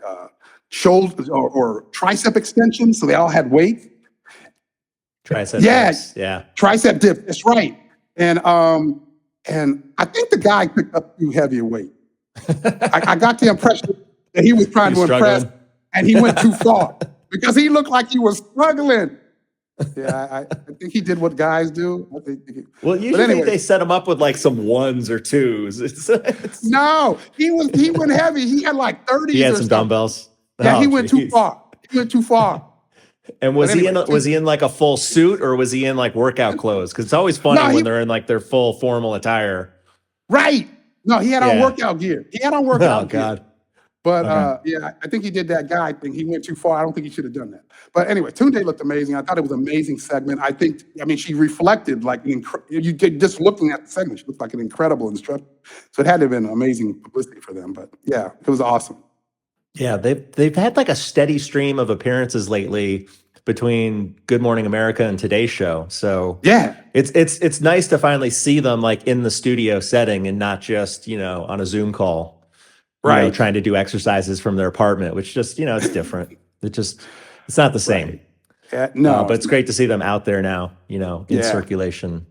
shoulder or tricep extensions. So they all had weight. Tricep dips. Yeah. Tricep dip. That's right. And I think the guy picked up too heavy a weight. I got the impression that he was trying to impress, and he went too far because he looked like he was struggling. Yeah, I think he did what guys do. Well, usually they set him up with like some ones or twos. No, he went heavy. He had like 30s. He had some dumbbells. Yeah, he went too far. He went too far. And was he in like a full suit, or was he in like workout clothes? Because it's always funny when they're in like their full formal attire. Right. No, he had on workout gear. Oh God. But yeah, I think he did that guy thing. He went too far. I don't think he should have done that. But anyway, Tunde looked amazing. I thought it was an amazing segment. I mean, she reflected like you get just looking at the segment. She looked like an incredible instructor. So it had to have been amazing publicity for them. But yeah, it was awesome. Yeah, they've had like a steady stream of appearances lately between Good Morning America and Today's Show. So yeah, it's nice to finally see them like in the studio setting and not just on a Zoom call. Right, trying to do exercises from their apartment, which just it's different. It's not the same. Right. No, but it's great to see them out there now. In circulation.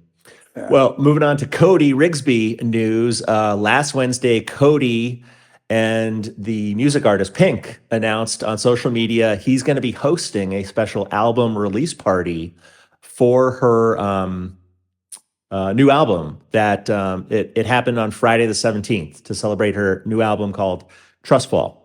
Yeah. Well, moving on to Cody Rigsby news. Last Wednesday, Cody and the music artist Pink announced on social media he's going to be hosting a special album release party for her new album that it happened on Friday the 17th to celebrate her new album called Trustfall.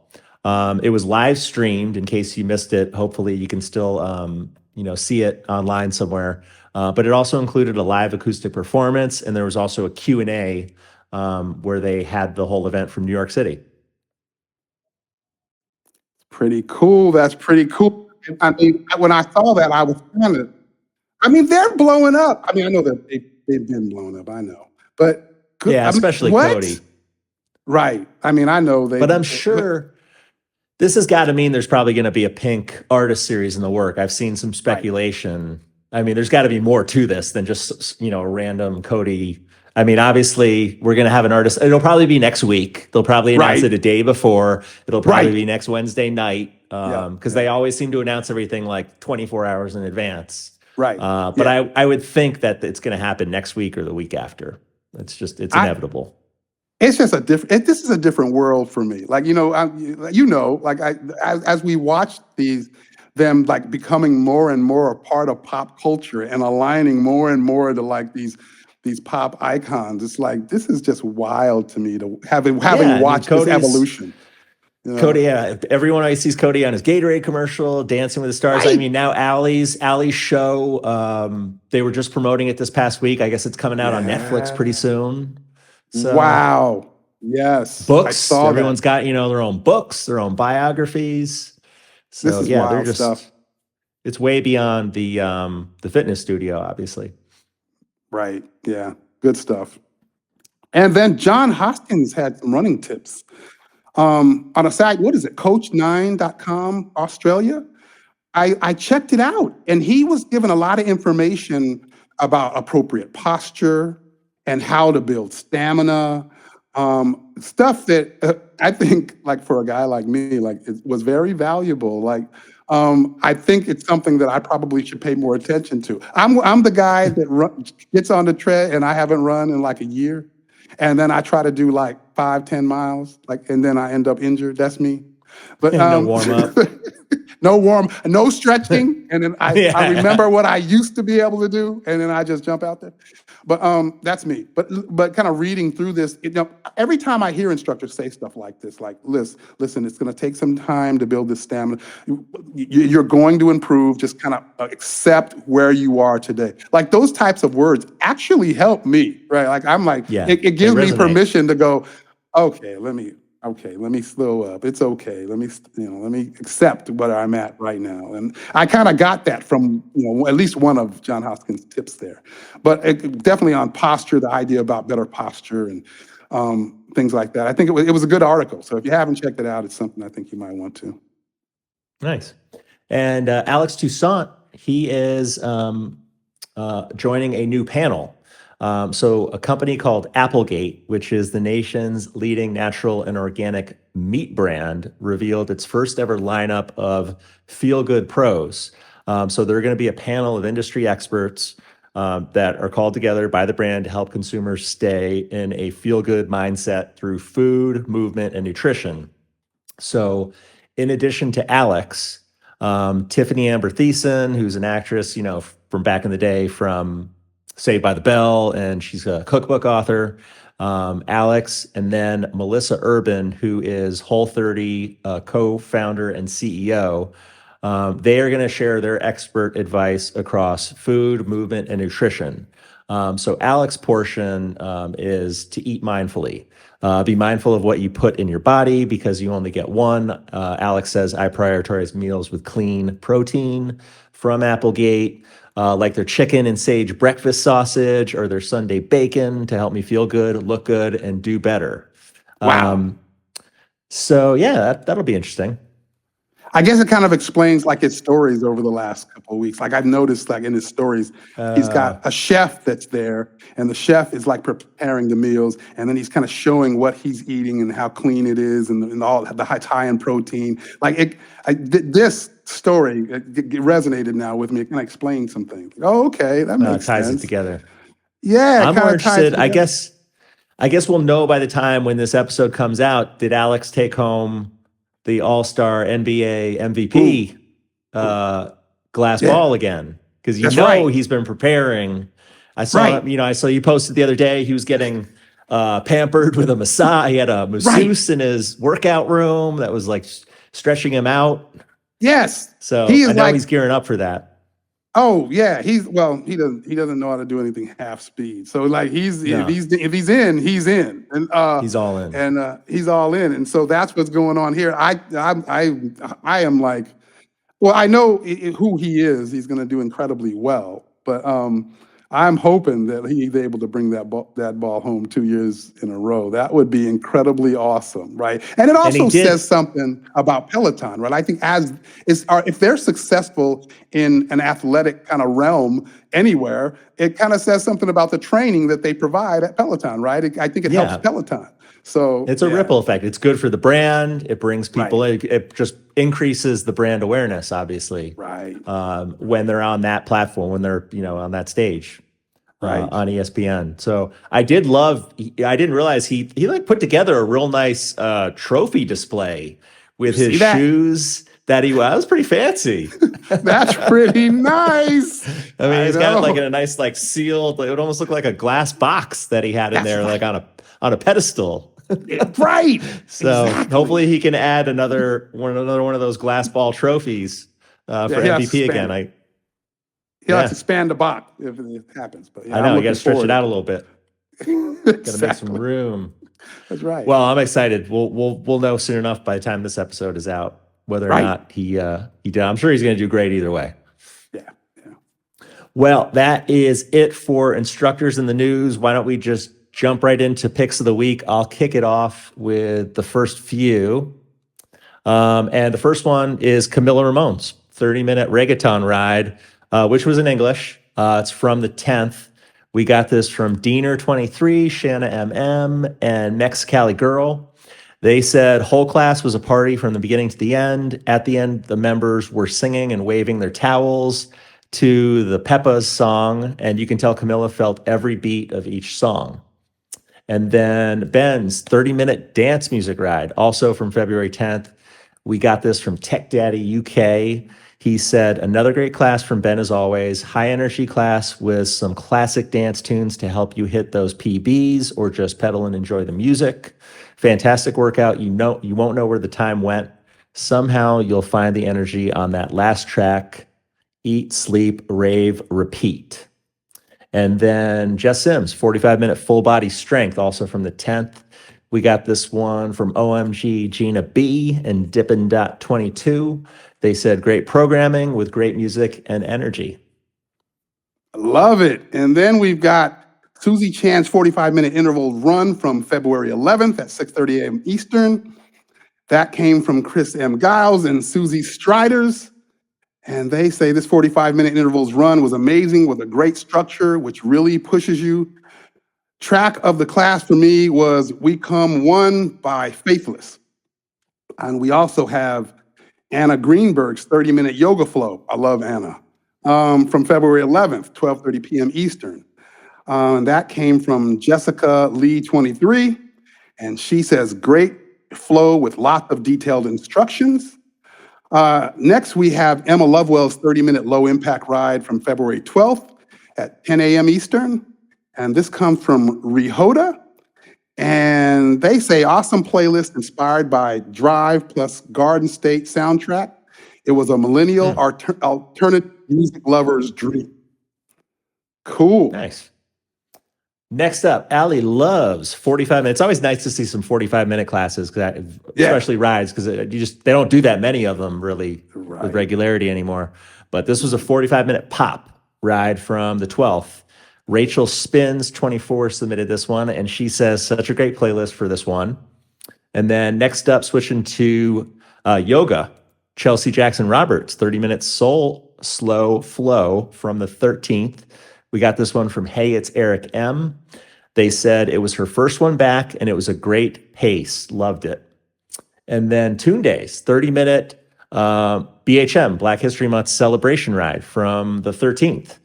It was live streamed in case you missed it. Hopefully you can still see it online somewhere. But it also included a live acoustic performance, and there was also a Q&A where they had the whole event from New York City. Pretty cool. That's pretty cool. I mean, when I saw that, I was they're blowing up. I mean, I know that they've been blown up, I know. But especially Cody. Right. I mean, I know they. But I'm sure this has got to mean there's probably going to be a Pink artist series in the work. I've seen some speculation. Right. I mean, there's got to be more to this than just, a random Cody. I mean, obviously, we're going to have an artist. It'll probably be next week. They'll probably announce it a day before. It'll probably be next Wednesday night because they always seem to announce everything like 24 hours in advance. Right. But I would think that it's going to happen next week or the week after. It's inevitable. It's just this is a different world for me. Like, as we watch them like becoming more and more a part of pop culture and aligning more and more to like these pop icons, it's like, this is just wild to me to having watched this evolution. Cody, everyone always sees Cody on his Gatorade commercial, Dancing with the Stars. Right. I mean, now Allie's show, they were just promoting it this past week. I guess it's coming out on Netflix pretty soon. So, wow. Yes. Books. Everyone's got, their own books, their own biographies. So this is wild stuff. It's way beyond the fitness studio, obviously. Right. Yeah. Good stuff. And then John Hoskins had some running tips. On a site, what is it? Coach9.com, Australia. I checked it out, and he was given a lot of information about appropriate posture and how to build stamina. Stuff that I think, like for a guy like me, like it was very valuable. Like, I think it's something that I probably should pay more attention to. I'm the guy that gets on the tread, and I haven't run in like a year. And then I try to do like 5-10 miles, and then I end up injured. That's me. But no warm up, no stretching. And then I remember what I used to be able to do, and then I just jump out there. But that's me. But kind of reading through this, every time I hear instructors say stuff like this, like, listen, it's going to take some time to build this stamina. You're going to improve. Just kind of accept where you are today. Like those types of words actually help me, right? Like I'm like, it gives me permission to go, okay, let me Okay, let me slow up. It's okay. Let me accept where I'm at right now. And I kind of got that from, at least one of John Hoskins' tips there. But definitely on posture, the idea about better posture and things like that. I think it was a good article. So if you haven't checked it out, it's something I think you might want to. Nice. And Alex Toussaint, he is joining a new panel. So a company called Applegate, which is the nation's leading natural and organic meat brand, revealed its first ever lineup of feel-good pros. So there are going to be a panel of industry experts that are called together by the brand to help consumers stay in a feel-good mindset through food, movement, and nutrition. So in addition to Alex, Tiffany Amber Thiessen, who's an actress, from back in the day from Saved by the Bell, and she's a cookbook author. Alex, and then Melissa Urban, who is Whole30 co-founder and CEO. They are going to share their expert advice across food, movement, and nutrition. So Alex's portion is to eat mindfully. Be mindful of what you put in your body because you only get one. Alex says, I prioritize meals with clean protein from Applegate, like their chicken and sage breakfast sausage or their Sunday bacon to help me feel good, look good, and do better. Wow. So yeah, that'll be interesting. I guess it kind of explains like his stories over the last couple of weeks. Like I've noticed like in his stories, he's got a chef that's there and the chef is like preparing the meals and then he's kind of showing what he's eating and how clean it is and all the high in protein. Like this story it resonated now with me. It kind of explains some things. Oh, okay, that makes sense. Ties it together. Yeah, I'm more interested. I guess we'll know by the time when this episode comes out. Did Alex take home the All-Star NBA MVP glass ball again? Because he's been preparing. I saw I saw you posted the other day. He was getting pampered with a massage. He had a masseuse in his workout room that was like stretching him out. Yes. So I know he's gearing up for that. Oh yeah, he doesn't know how to do anything half speed. So like if he's in, he's in, and he's all in, and he's all in, and so that's what's going on here. I am like, well, I know who he is. He's going to do incredibly well, but I'm hoping that he's able to bring that ball home 2 years in a row. That would be incredibly awesome, right? And it also says something about Peloton, right? I think if they're successful in an athletic kind of realm anywhere, it kind of says something about the training that they provide at Peloton, right? I think it helps Peloton. So it's a ripple effect. It's good for the brand. It brings people in. It just increases the brand awareness, obviously. Right. When they're on that platform, when they're on that stage, on ESPN. So I did love. I didn't realize he like put together a real nice trophy display with his shoes that he was pretty fancy. That's pretty nice. I mean, he's got it like in a nice like sealed. It would almost look like a glass box that he had in there, like on a pedestal. Right. So hopefully he can add another one of those glass ball trophies for MVP again. He'll have to expand the box if it happens. But I know you got to stretch it out a little bit. Got to make some room. That's right. Well, I'm excited. We'll know soon enough by the time this episode is out whether or not he did. I'm sure he's going to do great either way. Yeah. Well, that is it for instructors in the news. Why don't we just jump right into picks of the week? I'll kick it off with the first few. And the first one is Camila Ramon's 30-minute reggaeton ride, which was in English. It's from the 10th. We got this from Diener23, Shanna MM, and Mexicali Girl. They said whole class was a party from the beginning to the end. At the end, the members were singing and waving their towels to the Peppa's song, and you can tell Camila felt every beat of each song. And then Ben's 30-minute dance music ride, also from February 10th. We got this from Tech Daddy UK. He said, another great class from Ben as always. High energy class with some classic dance tunes to help you hit those PBs or just pedal and enjoy the music. Fantastic workout. You won't know where the time went. Somehow you'll find the energy on that last track. Eat, sleep, rave, repeat. And then Jess Sims, 45-minute full body strength, also from the 10th. We got this one from OMG Gina B and Dippin.22. They said great programming with great music and energy. Love it. And then we've got Susie Chan's 45-minute interval run from February 11th at 6:30 a.m. Eastern. That came from Chris M. Giles and Susie Striders. And they say this 45-minute intervals run was amazing with a great structure, which really pushes you. Track of the class for me was We Come One by Faithless. And we also have Anna Greenberg's 30-minute yoga flow. I love Anna. From February 11th, 12:30 p.m. Eastern. And that came from Jessica Lee 23. And she says, great flow with lots of detailed instructions. Next, we have Emma Lovewell's 30-minute low impact ride from February 12th at 10 a.m. Eastern. And this comes from Rehoda. And they say awesome playlist inspired by Drive plus Garden State soundtrack. It was a millennial alternative music lover's dream. Cool. Nice. Next up, Allie loves 45 minutes. It's always nice to see some 45-minute classes, especially rides, because they don't do that many of them really with regularity anymore. But this was a 45-minute pop ride from the 12th. Rachel Spins 24 submitted this one, and she says such a great playlist for this one. And then next up, switching to yoga. Chelsea Jackson Roberts, 30-minute soul slow flow from the 13th. We got this one from Hey, It's Eric M. They said it was her first one back, and it was a great pace. Loved it. And then Toon Days, 30-minute BHM, Black History Month celebration ride from the 13th.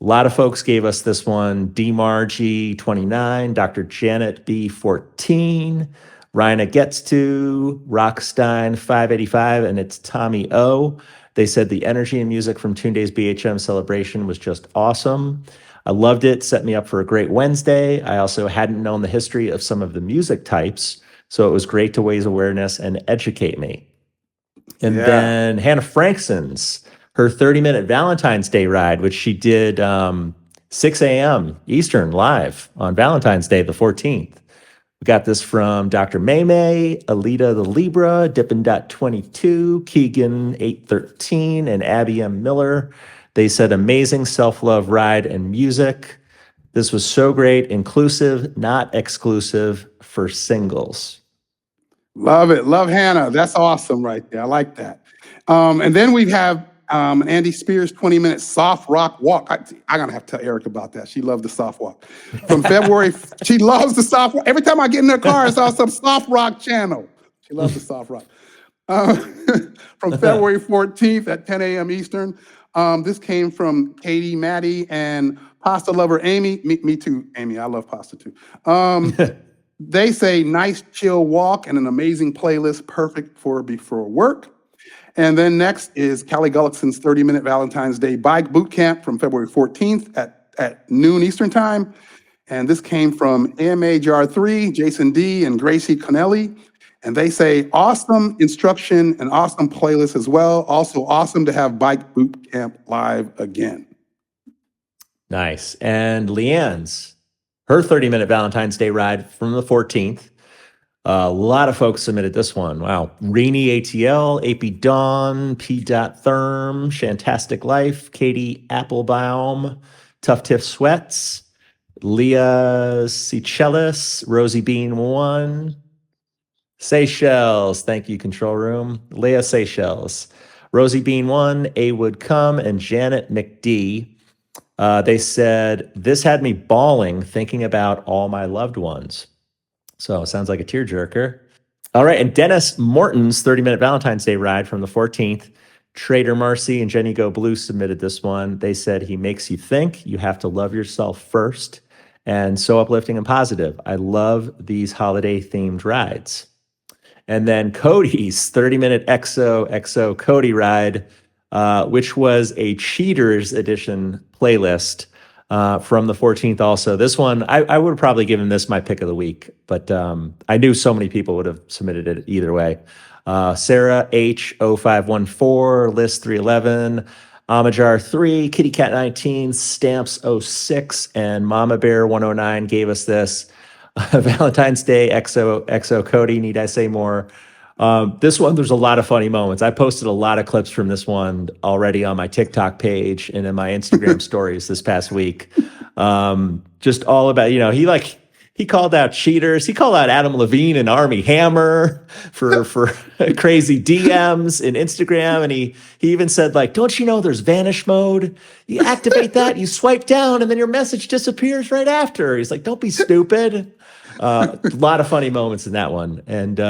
A lot of folks gave us this one. D. Margie, 29, Dr. Janet B, 14, Rhina Gets To, Rockstein 585, and it's Tommy O. They said the energy and music from Toon Day's BHM celebration was just awesome. I loved it, set me up for a great Wednesday. I also hadn't known the history of some of the music types, so it was great to raise awareness and educate me. And then Hannah Frankson's, her 30-minute Valentine's Day ride, which she did 6 a.m. Eastern live on Valentine's Day, the 14th. We got this from Dr. Maymay, Alita the Libra, Dippin.22, Keegan 813, and Abby M. Miller. They said amazing self-love ride and music. This was so great, inclusive, not exclusive for singles. Love it. Love Hannah. That's awesome right there. I like that. And then we have Andy Spears' 20-minute soft rock walk. I'm going to have to tell Eric about that. She loved the soft walk. From February, she loves the soft walk. Every time I get in her car, it's on some soft rock channel. She loves the soft rock. From February 14th at 10 a.m. Eastern. This came from Katie, Maddie, and pasta lover Amy. Me too, Amy. I love pasta too. They say nice chill walk and an amazing playlist, perfect for before work. And then next is Callie Gullickson's 30-minute Valentine's Day bike boot camp from February 14th at noon Eastern time. And this came from AMA JR3, Jason D, and Gracie Connelly. And they say awesome instruction and awesome playlist as well. Also awesome to have bike boot camp live again. Nice. And Leanne's, her 30-minute Valentine's Day ride from the 14th. A lot of folks submitted this one. Wow. Rainy ATL, AP Dawn, P. Therm, Shantastic Life, Katie Applebaum, Tough Tiff Sweats, Leah Seychelles, Rosie Bean 1, Seychelles. Thank you, Control Room. Leah Seychelles, Rosie Bean 1, A Would Come, and Janet McD. They said, this had me bawling thinking about all my loved ones. So it sounds like a tearjerker. All right, and Dennis Morton's 30-minute Valentine's Day ride from the 14th. Trader Marcy and Jenny Go Blue submitted this one. They said he makes you think you have to love yourself first, and so uplifting and positive. I love these holiday-themed rides. And then Cody's 30-minute XO Cody ride, which was a Cheaters edition playlist. From the 14th also. This one, I would have probably given this my pick of the week, but I knew so many people would have submitted it either way. Sarah H0514, List 311, Amajar 3, Kitty Cat 19, Stamps 06, and Mama Bear 109 gave us this. Valentine's Day, XO Cody, need I say more? This one, there's a lot of funny moments. I posted a lot of clips from this one already on my TikTok page and in my Instagram stories this past week. Just all about, he called out cheaters. He called out Adam Levine and Armie Hammer for crazy DMs in Instagram. And he even said, like, don't you know there's vanish mode? You activate that, you swipe down, and then your message disappears right after. He's like, don't be stupid. A lot of funny moments in that one. And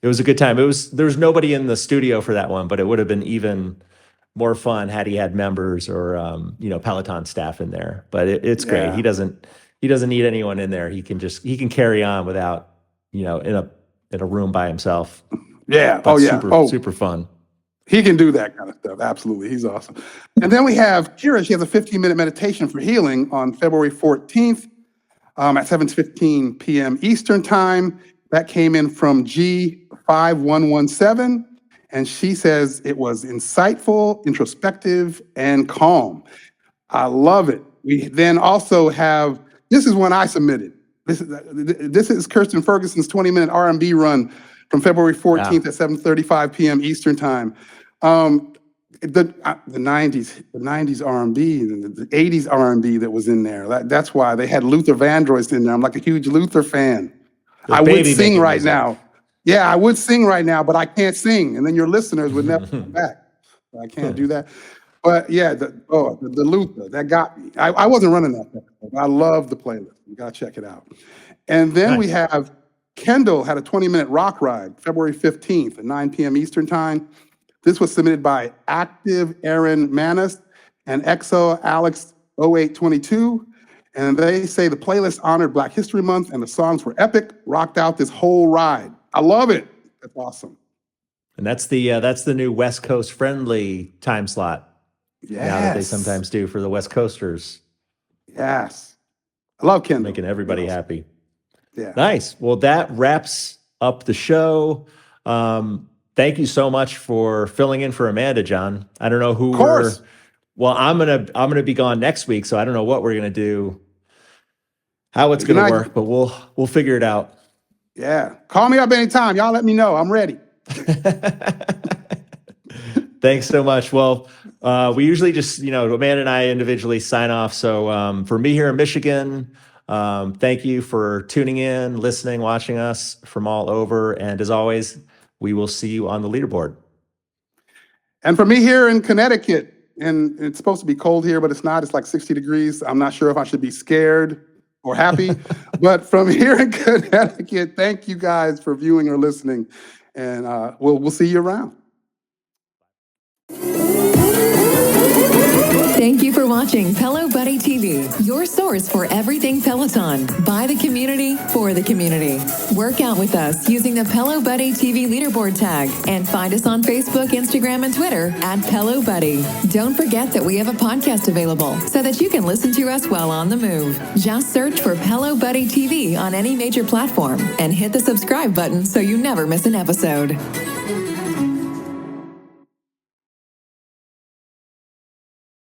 it was a good time. There was nobody in the studio for that one, but it would have been even more fun had he had members or Peloton staff in there. But it's great. Yeah. He doesn't need anyone in there. He can carry on without, in a room by himself. Yeah. But super fun. He can do that kind of stuff. Absolutely. He's awesome. And then we have Kira. She has a 15-minute meditation for healing on February 14th at 7:15 p.m. Eastern time. That came in from G5117. And she says it was insightful, introspective, and calm. I love it. We then also have, this is one I submitted. This is Kirsten Ferguson's 20-minute R&B run from February 14th at 7:35 p.m. Eastern time. The 90s R&B, and the 80s R&B that was in there. That's why they had Luther Vandross in there. I'm like a huge Luther fan. I would sing right now. Yeah, I would sing right now, but I can't sing. And then your listeners would never come back. So I can't do that. But yeah, the Luther, that got me. I wasn't running that. I love the playlist. You got to check it out. And then we have Kendall had a 20-minute rock ride, February 15th at 9 p.m. Eastern time. This was submitted by Active Aaron Manis and EXO Alex 0822. And they say the playlist honored Black History Month and the songs were epic, rocked out this whole ride. I love it. That's awesome. And that's the new West Coast friendly time slot. Yes. Now that they sometimes do for the West Coasters. Yes. I love Kendall. Making everybody happy. Yeah. Nice. Well, that wraps up the show. Thank you so much for filling in for Amanda, John. I don't know who well, I'm gonna be gone next week, so I don't know what we're gonna do, how it's gonna work, but we'll figure it out. Yeah. Call me up anytime. Y'all let me know. I'm ready. Thanks so much. Well, we usually just, Amanda and I individually sign off. So for me here in Michigan, thank you for tuning in, listening, watching us from all over. And as always, we will see you on the leaderboard. And for me here in Connecticut, and it's supposed to be cold here, but it's not. It's like 60 degrees. I'm not sure if I should be scared or happy. But from here in Connecticut, thank you guys for viewing or listening. And we'll see you around. Thank you for watching Pelo Buddy TV, your source for everything Peloton, by the community, for the community. Work out with us using the Pelo Buddy TV leaderboard tag and find us on Facebook, Instagram, and Twitter at Pelo Buddy. Don't forget that we have a podcast available so that you can listen to us while on the move. Just search for Pelo Buddy TV on any major platform and hit the subscribe button so you never miss an episode.